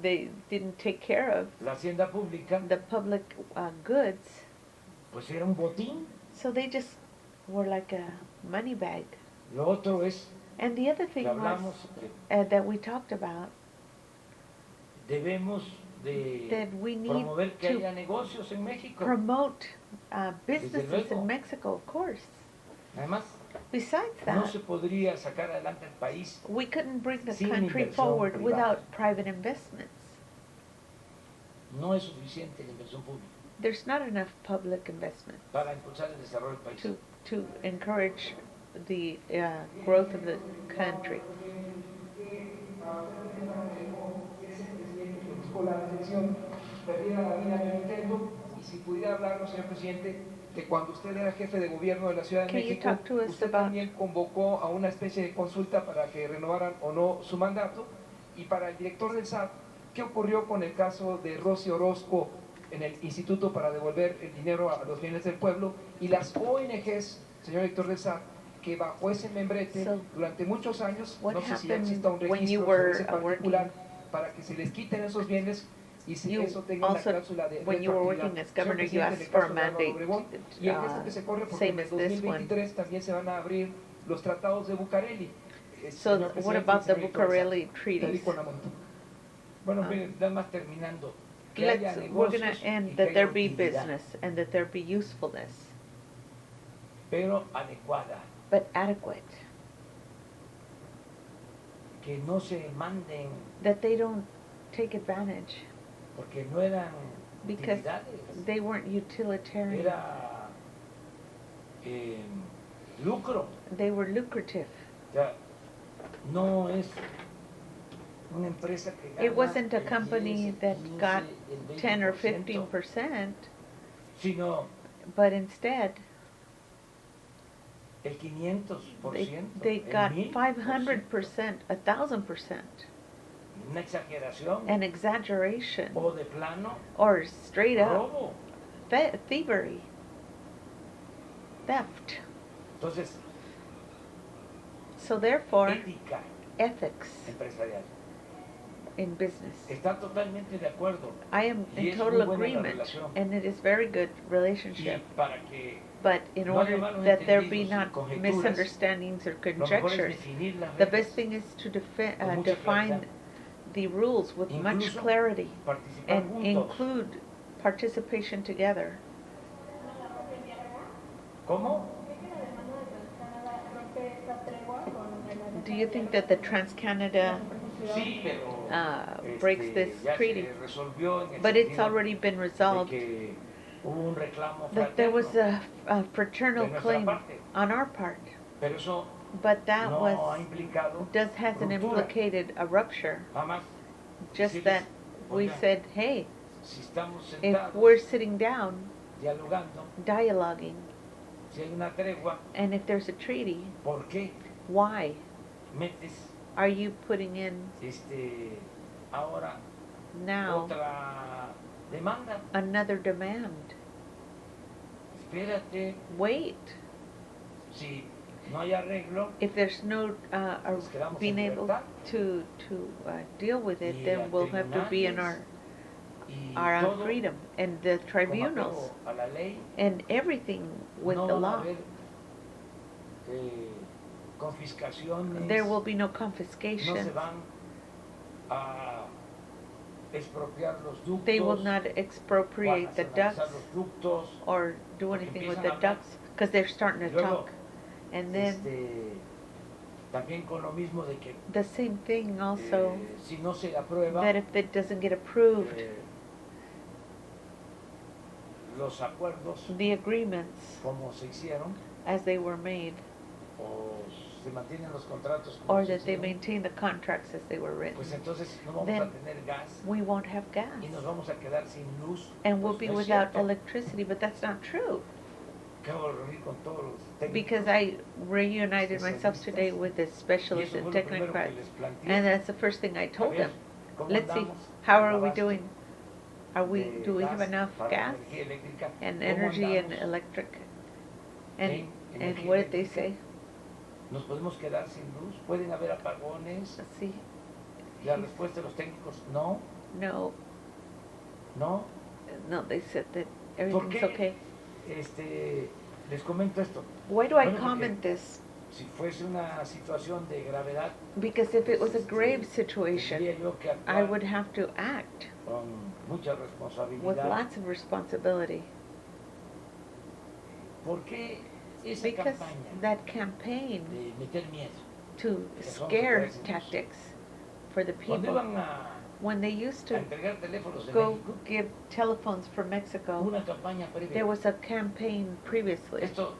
they didn't take care of la hacienda pública, the public goods, pues era un botín. so they just were like a money bag. Lo otro es And the other que thing hablamos was que that we talked about debemos de that we need promover que to haya negocios en México. promote businesses luego. in Mexico, of course. Además, Besides no that, se podría sacar adelante el país we couldn't bring the sin country inversión forward privada. without private investments. No es suficiente la inversión pública There's not enough public investment para impulsar el desarrollo del país. to encourage the growth of the country. La reflexión perdida la vida en el intento, y si pudiera hablarnos, señor presidente, de cuando usted era jefe de gobierno de la Ciudad de Can you México, talk to us usted about- también convocó a una especie de consulta para que renovaran o no su mandato, y para el director del SAT, ¿qué ocurrió con el caso de Rosy Orozco en el Instituto para devolver el dinero a los bienes del pueblo, y las ONGs, señor director del SAT, que bajo ese membrete So, durante muchos años, what no sé si ya happened exista un when you registro were, sobre ese particular, para que se les quiten esos bienes y si You eso tenga una also, cláusula de when you were retroactividad. working as Señor governor, you presidente, en asked el for a caso de Álvaro mandate, Obregón, y el caso que se corre porque en same el as this one. 2023 también se van a abrir los tratados de Bucareli. So Señor what presidente, about the señor director, Bucareli Federico treaties? Lamonto. Bueno, Ah. miren, nada más terminando. Que haya We're going negocios to y end que that haya there be utilidad, business and that there be usefulness, pero adecuada. but adequate. Que no se manden That they don't take advantage porque no eran because utilidades, they weren't utilitarian. era lucro. They were lucrative. O sea, no es una empresa que It gana wasn't a el 10, company el that 15, got el 10 or 20%, 15%, sino but instead el 500%, they el got 1000%. 500%, 1,000%, Una exageración an exaggeration, o de plano or straight up robo. thievery, theft. Entonces, So therefore, ética ethics empresarial. in business. Está totalmente de acuerdo. I am Y in es total muy buena la agreement, relación. and it is very good Y relationship. para que But in no haya order malos that there be entendidos y not conjeturas, misunderstandings or lo mejor es conjectures, definir las the reglas best thing is to con mucha define claridad. the rules with much Incluso clarity participar and juntos. include participation together. ¿Cómo? Do you think that the Trans-Canada Sí, pero breaks this ya treaty? se resolvió en el But it's sentido already been de resolved que hubo un reclamo that there was fraterno, a fraternal de nuestra claim parte. on our part. pero eso But that no ha was implicado hasn't ruptura. implicated a rupture. Jamás. Just Decirles, that we "Oiga, said, hey, si estamos if sentados we're sitting down, dialogando, dialoguing, si hay una tregua, and if there's a treaty, ¿por qué why metes are you putting in ahora now otra demanda? another demand? Espérate, Wait. si no hay arreglo, If there's no nos quedamos being en able libertad. to deal with it, Y then we'll have to be in tribunales, y our todo freedom and the con tribunals apego a la ley, and everything with no the van a law. haber confiscaciones, There will be no no confiscation. se van a expropiar los ductos, They will not o a expropriate the nacionalizar ducts los ductos, or do Porque anything with empiezan the a hablar. ducts because they're starting to Y luego, talk. And then también con lo mismo de que the same thing also, si no se aprueba that if it doesn't get approved, los acuerdos the agreements como se hicieron as they were made, o se mantienen los contratos como or se that they hicieron, maintain the contracts as they were written, pues entonces no vamos then a tener gas we won't have gas. y nos vamos a quedar sin luz. And we'll Pues be no es without cierto. electricity, but that's not true. Acabo de reunir con todos los técnicos. Because I reunited myself today with the Y specialists eso and fue lo primero que technocrats, les planteé. and that's the first thing I A told ver, them. ¿cómo Let's see, andamos how en are we abasto doing? de Do we have gas enough para gas energía eléctrica? and ¿Cómo energy and andamos electric? en And energía what did they eléctrica? say? ¿Nos podemos quedar sin luz? ¿Pueden haber apagones? Let's see. La respuesta de los técnicos, no, No, no. no, they said that ¿Por everything's qué? okay. Les comento esto. Why do I Bueno, porque comment this? Si fuese una situación de gravedad, Because if it was a grave situation, tendría yo que I actuar would have to act con mucha with responsabilidad. lots of responsibility. ¿Por qué esa Because campaña that campaign de meter miedo? to son scare agresivos. tactics for the Cuando people, iban a when they used to entregar teléfonos de go México, give telephones from Mexico, una campaña previa. there was a campaign previously. Esto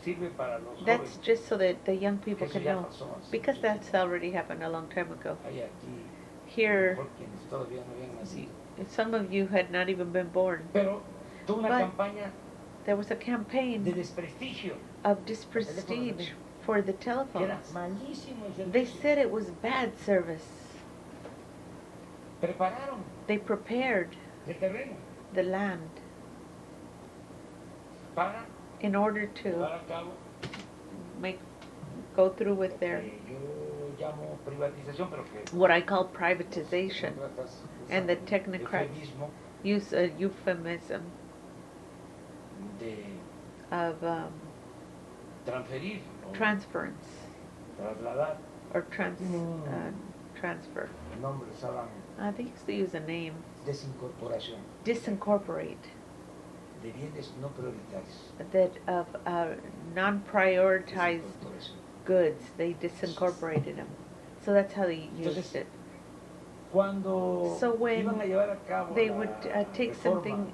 sirve para los That's jóvenes. just so that the young people Eso can ya know. pasó hace Because mucho that's tiempo. already happened a long time ago. Hay aquí, Here, por quienes todavía no habían nacido. some of you had not even been born. Pero tuvo una But campaña there was a de campaign desprestigio, of disprestige for the que era telephones. malísimo el They servicio. said it was bad service. Prepararon They prepared el terreno the land para in order to llevar a cabo go through with lo their, que yo llamo privatización, pero que what I call privatization. tecnócratas And the usan technocrats eufemismo use a euphemism de of transferir o transference trasladar. or transfer. El nombre usaban They used to use a name, desincorporación disincorporate, de bienes no prioritarios. that of non-prioritized Desincorporación. goods, they disincorporated them. So that's how they used Entonces, it. Cuando So when iban a llevar a cabo They la would take reforma something,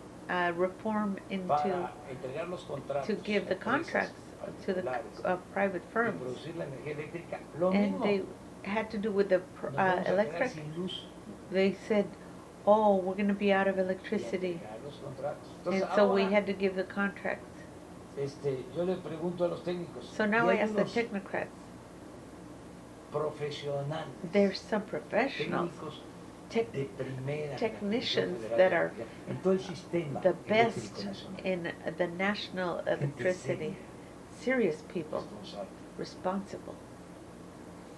reform into, para entregar los contratos to give the a empresas contracts to the particulares private y firms. producir la energía eléctrica, lo And mismo. they, had to do with the nos vamos a quedar electric. sin luz. They said, oh, we're going to be out of electricity. Y entregar los contratos. And Entonces, so we ahora, had to give the contracts. yo le pregunto a los técnicos, So now y I hay ask the unos technocrats. profesionales, There's some professionals, técnicos tech- de primera, technicians Federal that de are Electricidad, en todo el sistema the eléctrico best nacional. in the national Gente electricity. seria, Serious people, responsable. responsible.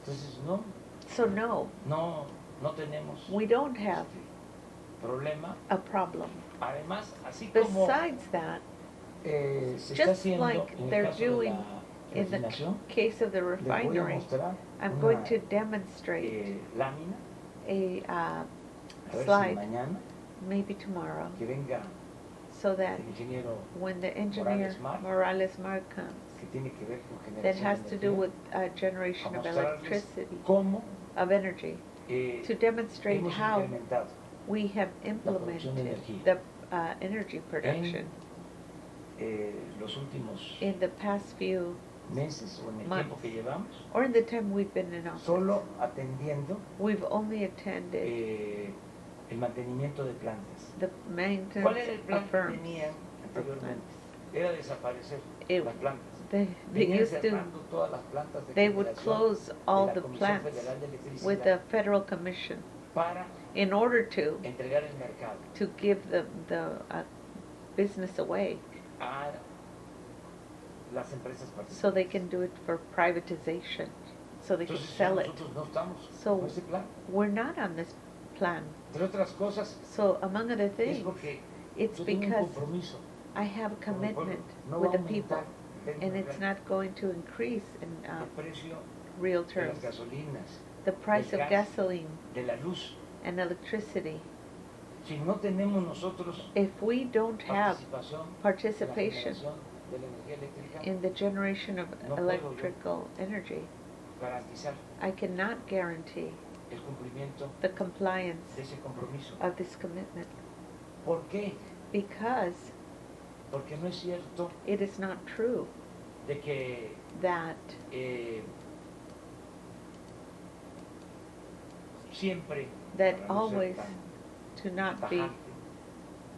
Entonces, no, So no, no tenemos we don't have problema. a problem. Además, así como Besides that, se está just haciendo like en el they're caso de doing la in the refinación, case of the les voy a refinery, mostrar I'm una going to demonstrate lámina, a a ver si slide, mañana maybe tomorrow, que venga so that el ingeniero when the engineer Morales Morales Mar comes, que tiene que ver con that generación has de to do energía, with a generation of mostrarles electricity, cómo of energy, to demonstrate hemos how incrementado we have producción de implemented energía. the energy production los últimos in the past few, meses o en el months. tiempo que llevamos, or in the time we've been in office. solo atendiendo We've only attended el mantenimiento de plantas. the ¿Cuál maintenance era el plan of que firms. tenían For anteriormente? plants. Era desaparecer It- las plantas. They Venían used to, cerrando todas las plantas de they would generación close de all la the Comisión plants Federal de Electricidad with the Federal Commission para in order to entregar el mercado give the business away a las empresas so they particulares. can do it for privatization, so they can Entonces, sell it. nosotros no estamos So con ese plan. we're not on this plan. Entre otras cosas, So among other es things, porque it's yo tengo un because compromiso I have a con el pueblo. commitment No with va the a people, aumentar en and términos it's reales not going to increase in el precio real de terms. las gasolinas, The price del of gas, gasoline de la luz. and electricity, Si no tenemos nosotros if we don't have participación en la participation generación de la energía eléctrica, in the generation of No puedo yo. electrical energy, garantizar I cannot guarantee el cumplimiento the compliance de ese compromiso. of this commitment, ¿Por qué? because Porque no es cierto it is not true de que that siempre, that para no ser always tan to not be tajante,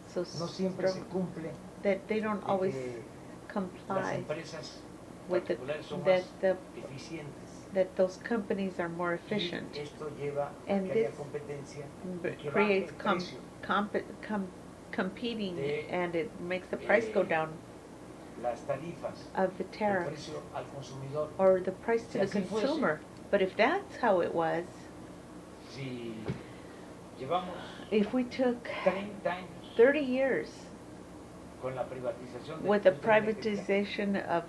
so no siempre se strong, cumple that they don't de always que las comply empresas with the, particulares son that más eficientes. that those companies are more efficient. Y esto lleva a And que haya this competencia b- y que baje creates el precio. competing, de, and it makes the price go down Las tarifas, of the el tariffs precio al consumidor. or the price to Si the así fuese, consumer. But if that's how it was, Si llevamos if we took 30 años 30 years con la privatización de with the la industria eléctrica privatization of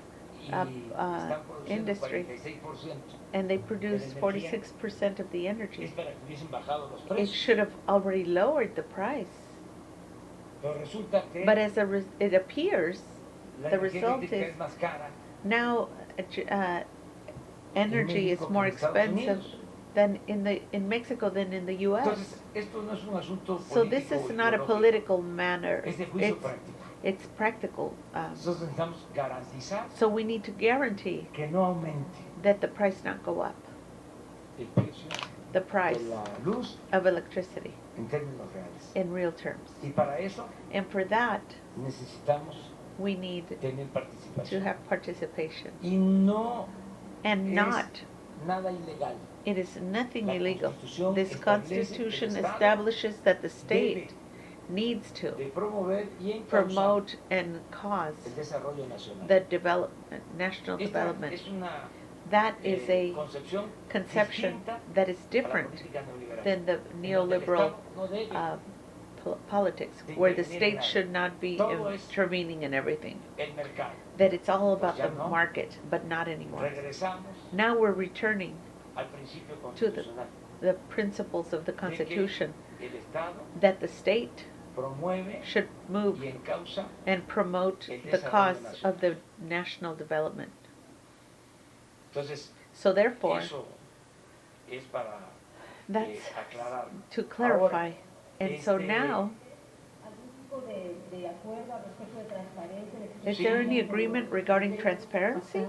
y of, están produciendo industry, 46%, and they produced energía, 46% of the es energy, para que hubiesen bajado los it precios. should have already lowered the price. Pero resulta que But as it appears, la the energía result eléctrica is es más cara now energy is México more que en Estados expensive Unidos. than in Mexico than in the U.S. Entonces, esto no es un asunto So this político is o not a ideológico, political matter. es de juicio It's práctico. it's practical. Nosotros necesitamos garantizar So we need to guarantee que no aumente that the price not go up, el precio the price de la luz of electricity en términos reales. in real terms. Y para eso And for that, necesitamos we need tener to participación. have participation. Y no And es not, nada ilegal. it is nothing La illegal. Constitución This establece Constitution que el Estado establishes that the debe state needs to de promover y encauzar promote and cause el desarrollo nacional. the development, national Esta development. es una That is a concepción conception distinta that is a la different política neoliberal. than the En donde el neoliberal Estado no debe politics, de where the intervenir en state nada. should not be Todo es intervening in everything. el mercado. That it's all about ya the no. market, but not anymore. Regresamos Now we're returning al principio to the constitucional the principles of the Constitution, de que el Estado that the state promueve should move y encausa. and promote el the desarrollo cause nacional. of the national development. Entonces, So therefore, eso es para that's aclarar. to clarify. And so este, now, ¿Algún tipo de acuerdo al respecto de transparencia? is there any agreement regarding transparency?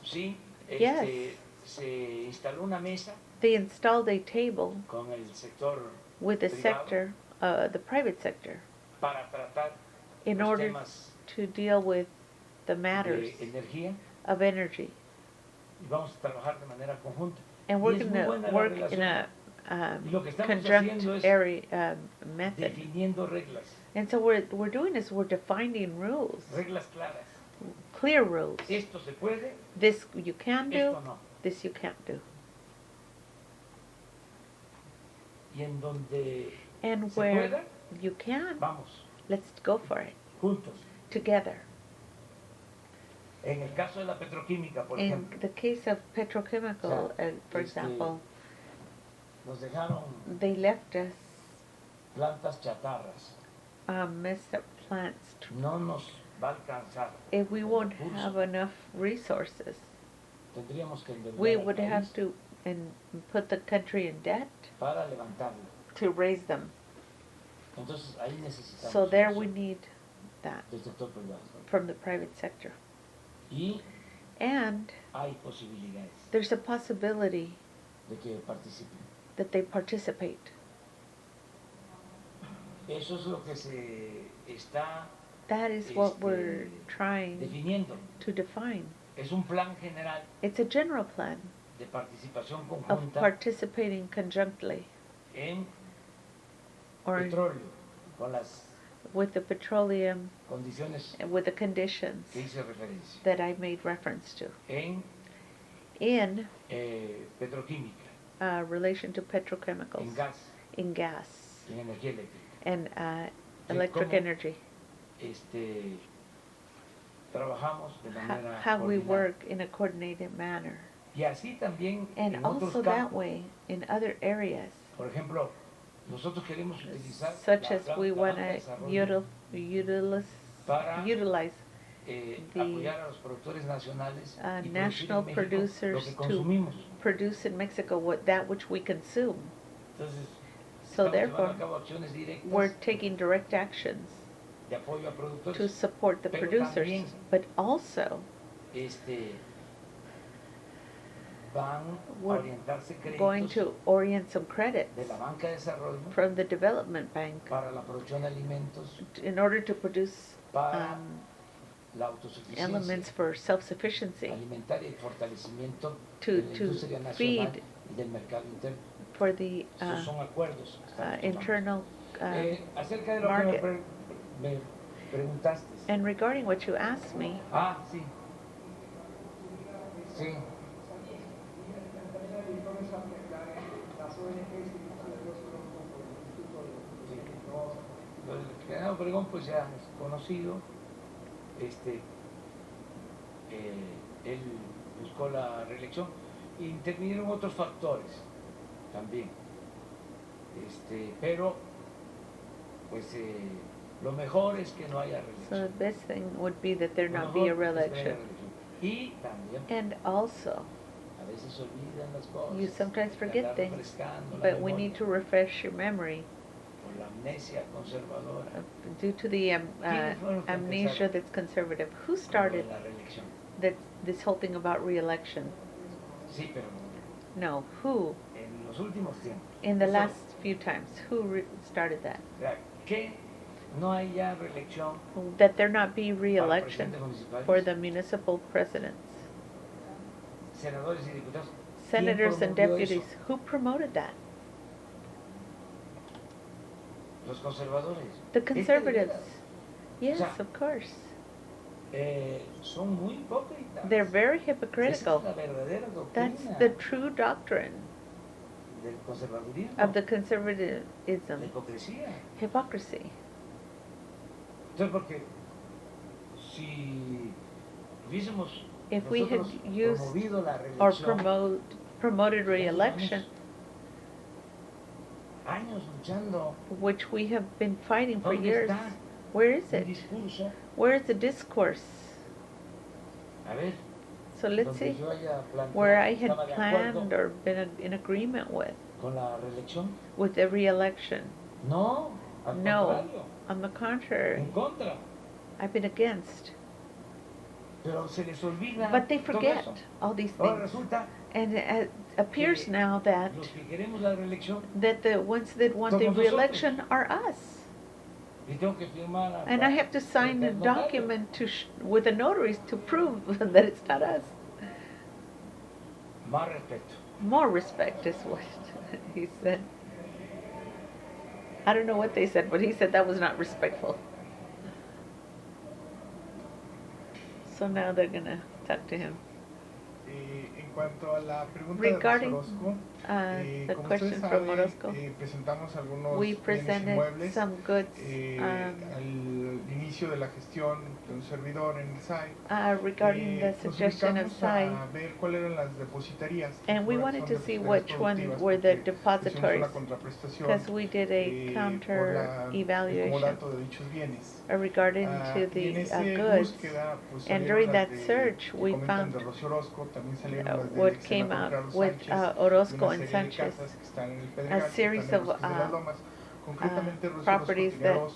Sí, Yes. se instaló una mesa they installed a table con el sector with the privado sector, the private sector, para tratar in los order temas to deal with the matters de energía of energy. y vamos a trabajar de manera conjunta. And Y we're es muy going to buena la work in relación. a Y lo que estamos conjunct haciendo es area method. definiendo reglas, And so what we're doing is we're defining rules, reglas claras. clear rules. Esto se puede, This you can do, esto no. this you can't do. Y en donde And se where pueda, you can, vamos, let's go for it, juntos. together. En el caso de la petroquímica, por In ejemplo, the case of petrochemical, for example, nos dejaron they left us plantas chatarras. messed up plants. No nos va a alcanzar. If we won't recursos. have enough resources, Tendríamos que endeudar we al would país have to put the country in debt para levantarlo. to raise them. Entonces ahí necesitamos So there eso we need that del sector privado. from the private sector. Y And hay posibilidades there's a possibility de que participen. that they participate. Eso es lo que se está That is what we're trying definiendo. to define. Es un plan general It's a general plan de participación of conjunta participating conjunctly en or petróleo, con las with the petroleum condiciones and with the conditions que hice referencia. that I made reference to En in petroquímica, relation to en petrochemicals, gas, in gas, en energía eléctrica. and De electric cómo, energy. Trabajamos de manera How we coordinada. work in a coordinated manner. Y así también And en otros also that campos. way in other areas, Por ejemplo, nosotros queremos utilizar such la, as la- we la want banca de to desarrollo para utilize the, apoyar a los productores nacionales y producir national en México lo producers que to consumimos. produce in Mexico that which we consume. Entonces, So estamos llevando therefore, a cabo acciones directas we're taking direct actions de apoyo a to productores, support the pero producers, también but also van a we're orientarse going créditos to orient some credits de la banca de desarrollo from the development bank para la producción de alimentos, in order to produce para la autosuficiencia elements for self-sufficiency, alimentaria y fortalecimiento to de la industria nacional feed y del mercado interno. for the Esos son acuerdos que estamos tomando. internal Acerca de lo market. que me preguntaste. And regarding what you asked me, Sí. Sí. El general Obregón pues ya es conocido, él buscó la reelección, intervinieron otros factores también, pero pues lo mejor es que no haya so the reelección. best thing would be that there Lo not be a mejor es que no haya reelection. reelección. Y también And also, a veces se olvidan las cosas, you sometimes hay que forget andar things, refrescando la but we need memoria to refresh your memory por la amnesia conservadora due to the ¿Quiénes fueron los que amnesia empezaron that's conservative. Who con lo de started la reelección. this whole thing about reelection? Sí, pero No, who? en los últimos tiempos. In the Eso, last few times, who started that? o sea, que no hay ya reelección That there not be para re-election presidentes municipales, for the municipal presidents, senadores y diputados. senators and promovió deputies. eso? Who promoted that? Los conservadores. The Es que de conservatives. veras, Yes, sea, of course. Son muy hipócritas. They're very Esa hypocritical. es la verdadera That's doctrina the true doctrine del conservadurismo, of the la conservatism. hipocresía. Hypocrisy. Entonces, porque si hubiésemos If we had nosotros used promovido la or reelección, promoted re-election, años luchando, which we have been fighting for ¿dónde years, está where is un it? discurso? Where is the discourse? A ver, So let's donde see yo haya planteado where I que had estaba de planned acuerdo or been in agreement con la reelección. with the re-election. No, al No, contrario, on the contrary, en contra. I've been against. Pero se les olvida But they todo forget eso. all these Ahora things. resulta And it appears now that los que queremos la reelección, the ones that want the Somos re-election are us. y tengo que firmar And I have to sign a document with the notaries to prove that it's not us. Más respeto. More respect is what he said. I don't know what they said, but he said that was not respectful. So now they're gonna talk to him. En cuanto a la pregunta Regarding de Orozco, the como question ustedes from saben, Orozco, presentamos algunos we bienes presented inmuebles some goods al inicio de la gestión de un servidor en el SAI. regarding the suggestion of Nos SAI, ubicamos a ver cuáles eran las depositarias. and we wanted to see which one were the depositories, because we did a counter evaluation de dichos bienes. regarding to the goods, and during that search we found what came out with Orozco and Sanchez, a series of properties that,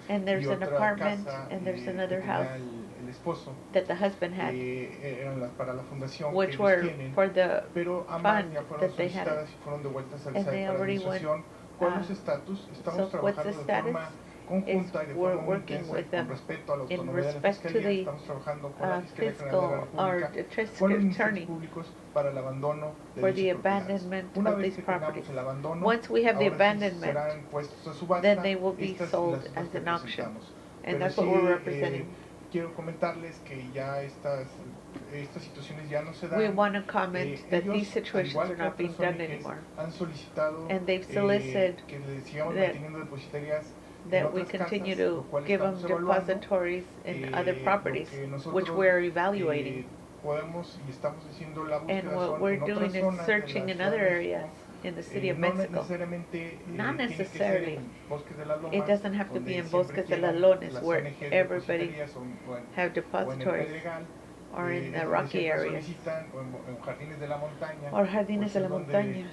and there's an apartment and there's another house that the husband had, which were for the fund that they had, and they already went. So what's the status? Is we're working with them in respect to the fiscal or the district attorney for the abandonment of these properties. Once we have the abandonment, then they will be sold as an auction, and that's what we're representing. Quiero comentarles que ya estas situaciones ya no se dan. We want to comment that these situations are not being done anymore, and they've solicited that we continue to give them depositories in other properties, which we're evaluating. And what we're doing is searching in other areas in the city of Mexico. Not necessarily. It doesn't have to be in Bosques de las Lones, where everybody have depositories, or in the rocky areas, or Jardines de la Montaña,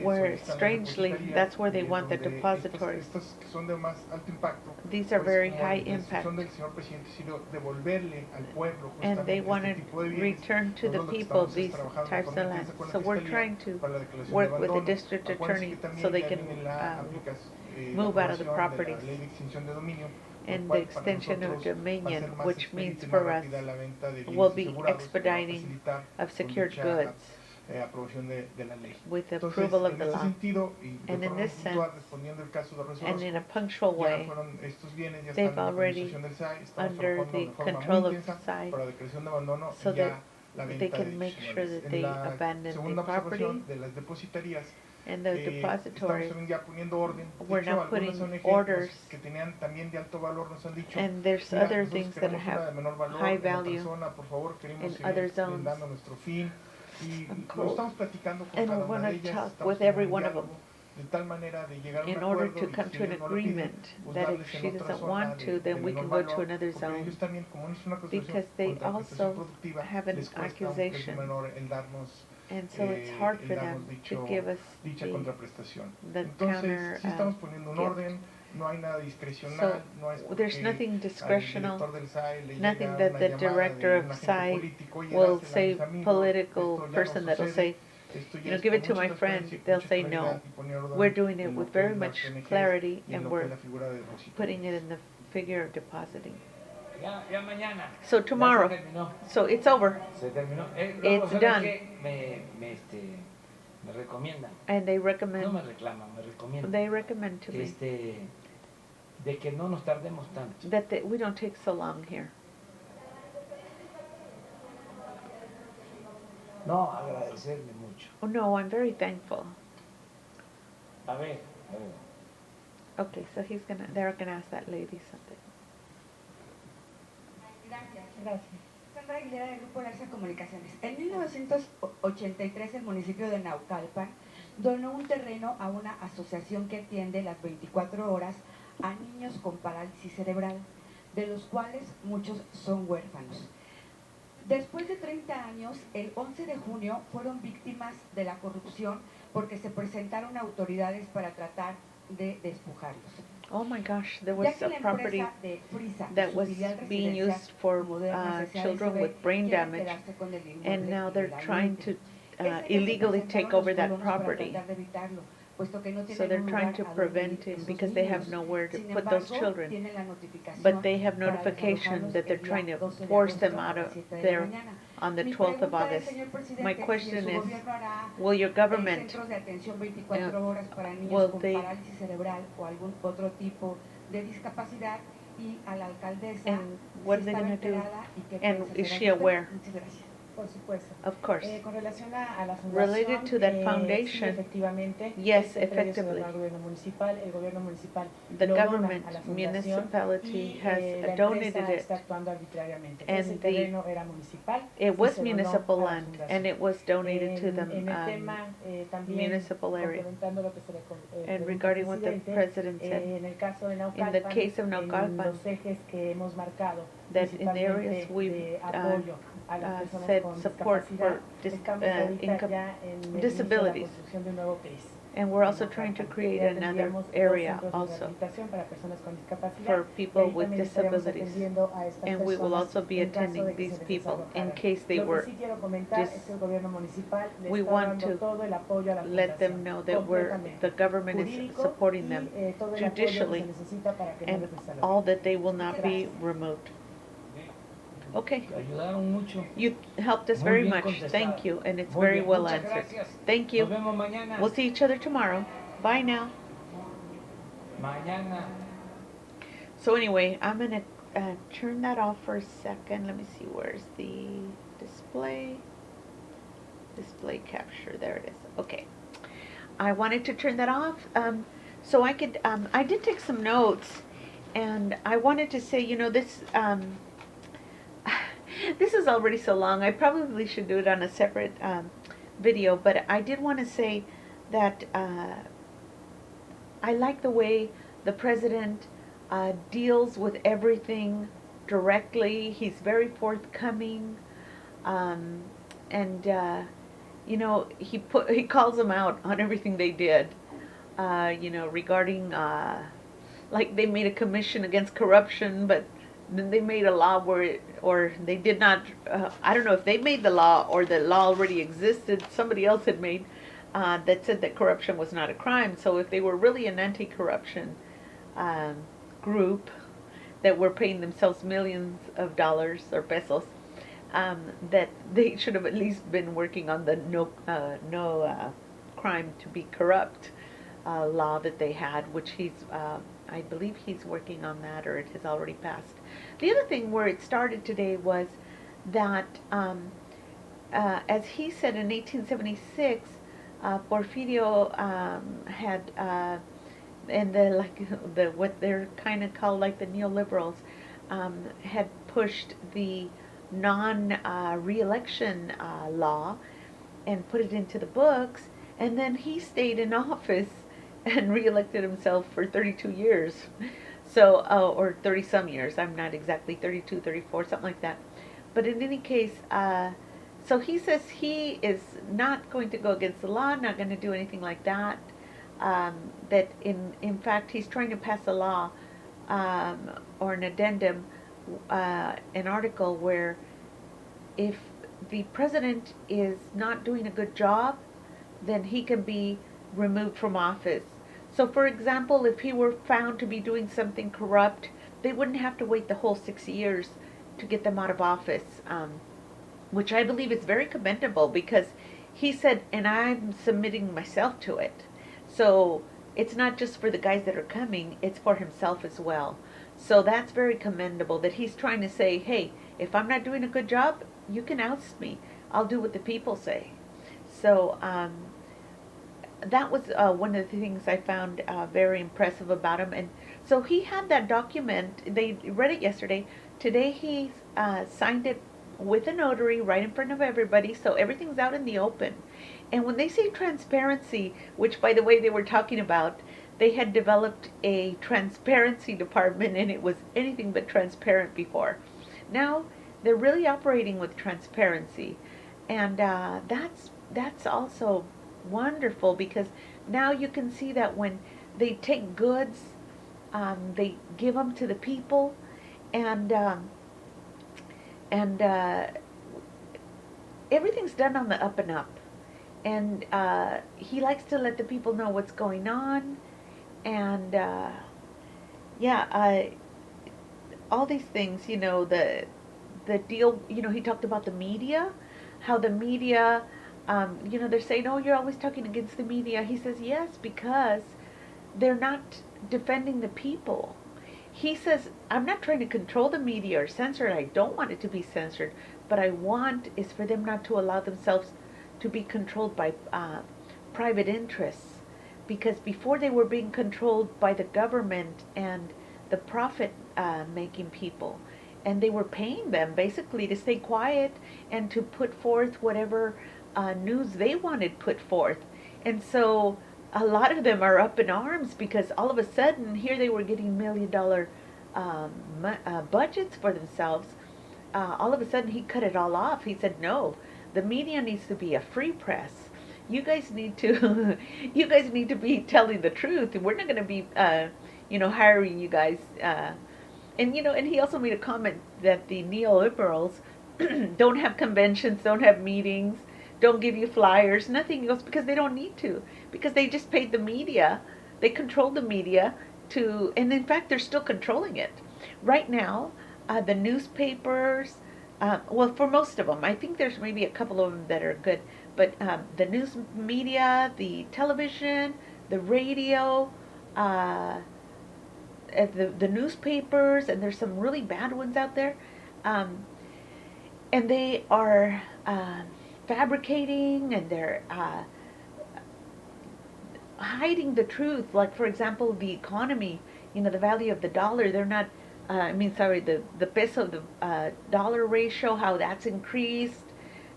where strangely that's where they want the depositories. These are very high impact, and they want to return to the people these types of land. So we're trying to work with the district attorney so they can move out of the properties. And the extension of dominion, which means for us will be expediting of secured goods with approval of the law. And in this sense, and in a punctual way, they've already under the control of SAI, so that they can make sure that they abandon the property. And the depositories, we're now putting orders, and there's other things that have high value in other zones. And we want to talk with every one of them in order to come to an agreement that if she doesn't want to, then we can go to another zone, because they also have an accusation. And so it's hard for them to give us the counter gift. So there's nothing discretional, nothing that the director of SAI will say, political person that will say, give it to my friend. They'll say no. We're doing it with very much clarity, and we're putting it in the figure of depositing. Ya mañana. So tomorrow. So it's over. Se terminó. It's done. Me recomiendan. And they recommend. No me reclaman, me recomiendan. They recommend to me. De que no nos tardemos tanto. That we don't take so long here. No, agradecerle mucho. Oh no, I'm very thankful. A ver. Okay, so they're gonna ask that lady something. Gracias. Sandra Aguilera, del Grupo Larsa Comunicaciones. En 1983 el municipio de Naucalpan donó un terreno a una asociación que atiende las 24 horas a niños con parálisis cerebral, de los cuales muchos son huérfanos. Después de 30 años, el 11 de junio fueron víctimas de la corrupción porque se presentaron autoridades para tratar de despojarlos. Oh my gosh, there Ya was que a la property empresa de Prisa y that su was filial being residencial used for Modernas S.A. children with brain quieren damage, quedarse con el and inmueble now they're trying ilegalmente. to Es ahí donde illegally presentaron take los over that colonos para property. tratar de evitarlo, puesto que no So tienen they're un trying lugar to a donde prevent ir it esos because they have niños. nowhere to Sin put those embargo, children. tienen la notificación But they have para notification desalojarlos that they're el día trying to 12 de force agosto them a out las of 7 de la there mañana. on the Mi 12th of pregunta es, August. señor presidente, My si en question su is, gobierno hará will your government, centros de atención 24 horas para niños will con they, parálisis cerebral o algún otro tipo de discapacidad, y a la alcaldesa and what si are they estaba going to do? enterada y qué And piensa is hacer she al respecto? aware? Muchas gracias. Por supuesto. Of course. Con relación a la Related fundación, to that sí, foundation, efectivamente, yes, este predio se effectively. donó al gobierno municipal, el gobierno municipal The lo dona government a la fundación municipality y has la donated empresa it. está actuando arbitrariamente. And Ese terreno era municipal, It y was se donó municipal a la land, fundación. and it was donated to En el the tema también, municipal area. complementando lo que se le And pregunta al regarding what the presidente, president said, en el caso de in the Naucalpan, case of en Naucalpan, los ejes que hemos marcado, that in the areas principalmente we've de apoyo a las personas said con support discapacidad, for estamos ahorita ya en el inicio de la disabilities. construcción de un nuevo CRIS. And we're also trying to create Ya another tendríamos dos area centros de also rehabilitación para personas con discapacidad, for y people ahí with también estaríamos disabilities. atendiendo a estas And we will personas also be en caso attending de que these se people in desalojaran. case they Lo que were sí quiero comentar just, es que el gobierno municipal le we está want dando to todo el apoyo a la let them fundación, know that we're, completamente, the government is jurídico supporting y them todo el apoyo que se judicially, necesita para que no and les desalojen. all that they will not Muchas be gracias. removed. Okay. Ayudaron mucho. You helped us Muy very bien much. contestado. Thank you, and it's Muy very bien, well muchas answered. gracias. Thank you. Nos vemos mañana. We'll see each other tomorrow. Bye now. Mañana. So anyway, I'm gonna turn that off for a second. Let me see, where's the display? Display capture, there it is. Okay. I wanted to turn that off so I could, I did take some notes, and I wanted to say, you know, this, this is already so long. I probably should do it on a separate video, but I did want to say that I like the way the president deals with everything directly. He's very forthcoming, and you know, he calls them out on everything they did. You know, regarding like they made a commission against corruption, but then they made a law where it, or they did not. I don't know if they made the law or the law already existed. Somebody else had made that said that corruption was not a crime. So if they were really an anti-corruption group that were paying themselves millions of dollars or pesos, that they should have at least been working on the no crime to be corrupt law that they had, which he's, I believe he's working on that, or it has already passed. The other thing where it started today was that, as he said in 1876, Porfirio had, and the like the what they're kind of called like the neoliberals, had pushed the non-re-election law and put it into the books, and then he stayed in office and re-elected himself for 32 years. So, or 30 some years, I'm not exactly 32, 34, something like that. But in any case, so he says he is not going to go against the law, not going to do anything like that. That in fact he's trying to pass a law or an addendum, an article where if the president is not doing a good job, then he can be removed from office. So for example, if he were found to be doing something corrupt, they wouldn't have to wait the whole 6 years to get them out of office, which I believe is very commendable, because he said, and I'm submitting myself to it. So it's not just for the guys that are coming, it's for himself as well. So that's very commendable that he's trying to say, hey, if I'm not doing a good job, you can oust me. I'll do what the people say. So that was one of the things I found very impressive about him. And so he had that document. They read it yesterday. Today he signed it with a notary right in front of everybody. So everything's out in the open. And when they say transparency, which by the way they were talking about, they had developed a transparency department and it was anything but transparent before. Now they're really operating with transparency. And that's also wonderful, because now you can see that when they take goods They give them to the people, and and everything's done on the up and up. And he likes to let the people know what's going on, and yeah, all these things, the deal, he talked about the media, how the media, they're saying, oh, you're always talking against the media. He says, yes, because they're not defending the people. He says, I'm not trying to control the media or censor it. I don't want it to be censored. But I want is for them not to allow themselves to be controlled by private interests. Because before they were being controlled by the government and the profit making people. And they were paying them basically to stay quiet and to put forth whatever news they wanted put forth. And so a lot of them are up in arms because all of a sudden here they were getting $1 million budgets for themselves. All of a sudden he cut it all off. He said, no, the media needs to be a free press. You guys need to you guys need to be telling the truth. We're not going to be hiring you guys. And he also made a comment that the neoliberals don't have conventions, don't have meetings, don't give you flyers, nothing else, because they don't need to, because they just paid the media. They controlled the media and in fact they're still controlling it right now. The newspapers, well, for most of them, I think there's maybe a couple of them that are good, but the news media, the television, the radio, the newspapers, and there's some really bad ones out there, and they are fabricating, and they're hiding the truth. Like, for example, the economy, the value of the dollar, they're not, the peso, the dollar ratio, how that's increased,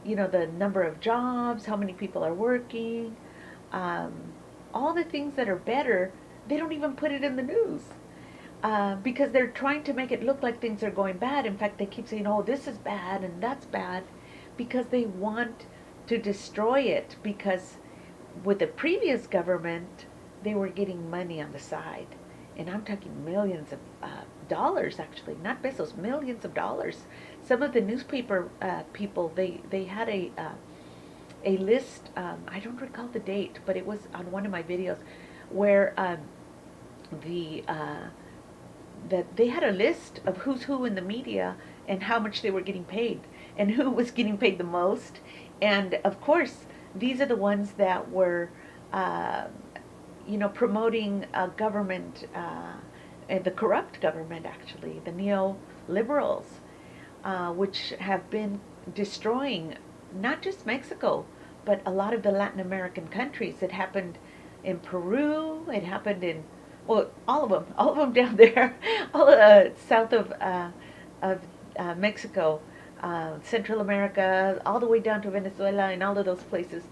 the number of jobs, how many people are working, all the things that are better, they don't even put it in the news. Because they're trying to make it look like things are going bad. In fact, they keep saying, oh, this is bad and that's bad, because they want to destroy it. Because with the previous government, they were getting money on the side. And I'm talking millions of dollars, actually, not pesos, millions of dollars. Some of the newspaper people, they had a list, I don't recall the date, but it was on one of my videos, where that they had a list of who's who in the media and how much they were getting paid and who was getting paid the most. And of course, these are the ones that were, promoting a government, the corrupt government, actually, the neoliberals, which have been destroying not just Mexico, but a lot of the Latin American countries. It happened in Peru, it happened in, well, all of them down there, all south of Mexico, Central America, all the way down to Venezuela, and all of those places.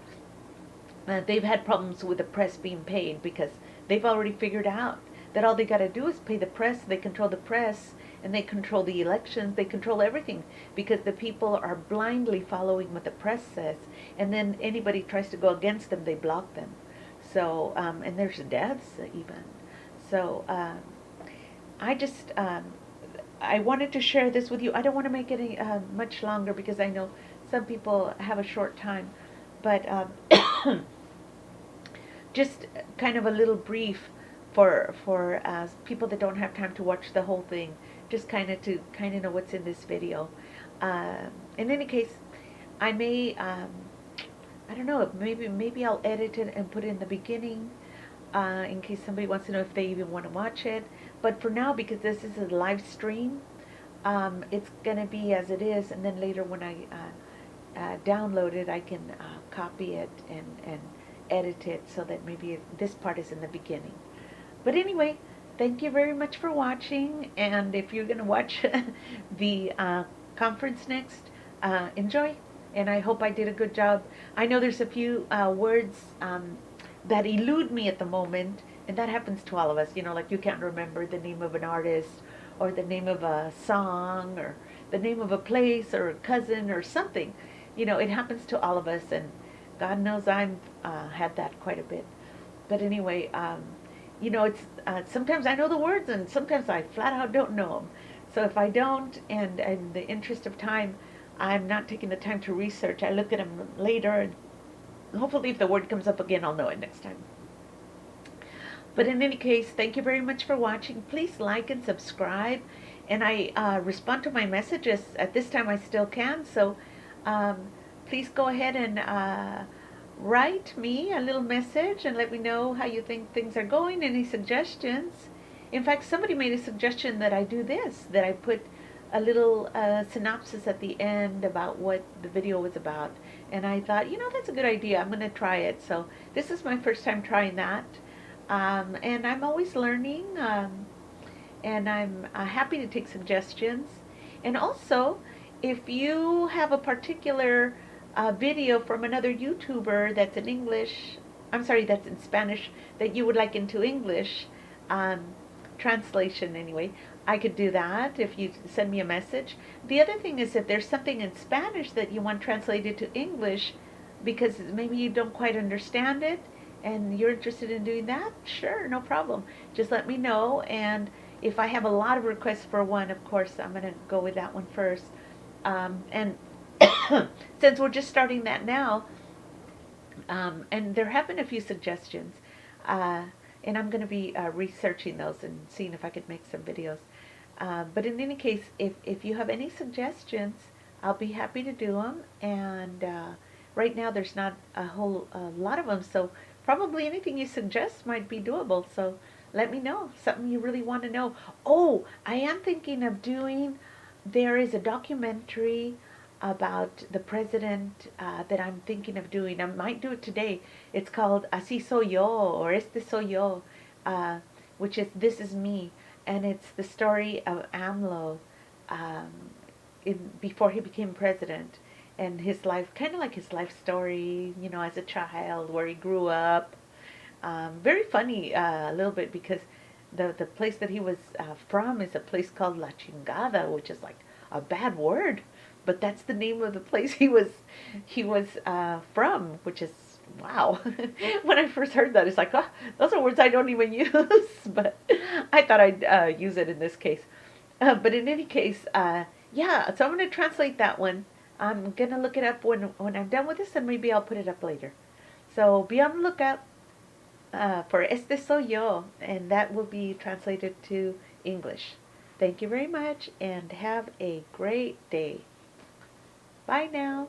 They've had problems with the press being paid, because they've already figured out that all they got to do is pay the press. They control the press, and they control the elections. They control everything, because the people are blindly following what the press says. And then anybody tries to go against them, they block them. So, and there's deaths even. So I just, I wanted to share this with you. I don't want to make it any, much longer, because I know some people have a short time. But just kind of a little brief for people that don't have time to watch the whole thing, just kind of to know what's in this video. In any case, I may, I don't know, maybe I'll edit it and put it in the beginning, in case somebody wants to know if they even want to watch it. But for now, because this is a live stream, it's going to be as it is, and then later when I download it, I can copy it and edit it so that maybe this part is in the beginning. But anyway, thank you very much for watching, and if you're going to watch the conference next, enjoy, and I hope I did a good job. I know there's a few words that elude me at the moment, and that happens to all of us, like you can't remember the name of an artist, or the name of a song, or the name of a place, or a cousin, or something. It happens to all of us, and God knows I've had that quite a bit. But anyway, you know, it's sometimes I know the words and sometimes I flat out don't know them. So if I don't, and in the interest of time, I'm not taking the time to research. I look at them later, and hopefully if the word comes up again, I'll know it next time. But in any case, thank you very much for watching. Please like and subscribe. And I respond to my messages. At this time, I still can. So please go ahead and write me a little message and let me know how you think things are going, any suggestions. In fact, somebody made a suggestion that I do this, that I put a little synopsis at the end about what the video was about. And I thought, you know, that's a good idea. I'm going to try it. So this is my first time trying that. And I'm always learning, and I'm happy to take suggestions. And also, if you have a particular video from another YouTuber that's in English, I'm sorry, that's in Spanish, that you would like into English, translation anyway, I could do that if you send me a message. The other thing is if there's something in Spanish that you want translated to English because maybe you don't quite understand it and you're interested in doing that, sure, no problem. Just let me know, and if I have a lot of requests for one, of course, I'm going to go with that one first. And since we're just starting that now, and there have been a few suggestions, and I'm going to be researching those and seeing if I could make some videos. But in any case, if you have any suggestions, I'll be happy to do them. And right now there's not a whole lot of them, so probably anything you suggest might be doable. So let me know, something you really want to know. Oh, I am thinking of doing, there is a documentary about the president that I'm thinking of doing. I might do it today. It's called Así Soy Yo, or Este Soy Yo, which is This Is Me. And it's the story of AMLO before he became president, and his life, kind of like his life story, you know, as a child, where he grew up. Very funny a little bit, because the place that he was from is a place called La Chingada, which is like a bad word, but that's the name of the place he was from, which is, wow. When I first heard that, it's like, oh, those are words I don't even use, but I thought I'd use it in this case. But in any case, yeah, so I'm going to translate that one. I'm going to look it up when I'm done with this, and maybe I'll put it up later. So be on the lookout for Este Soy Yo, and that will be translated to English. Thank you very much, and have a great day. Bye now.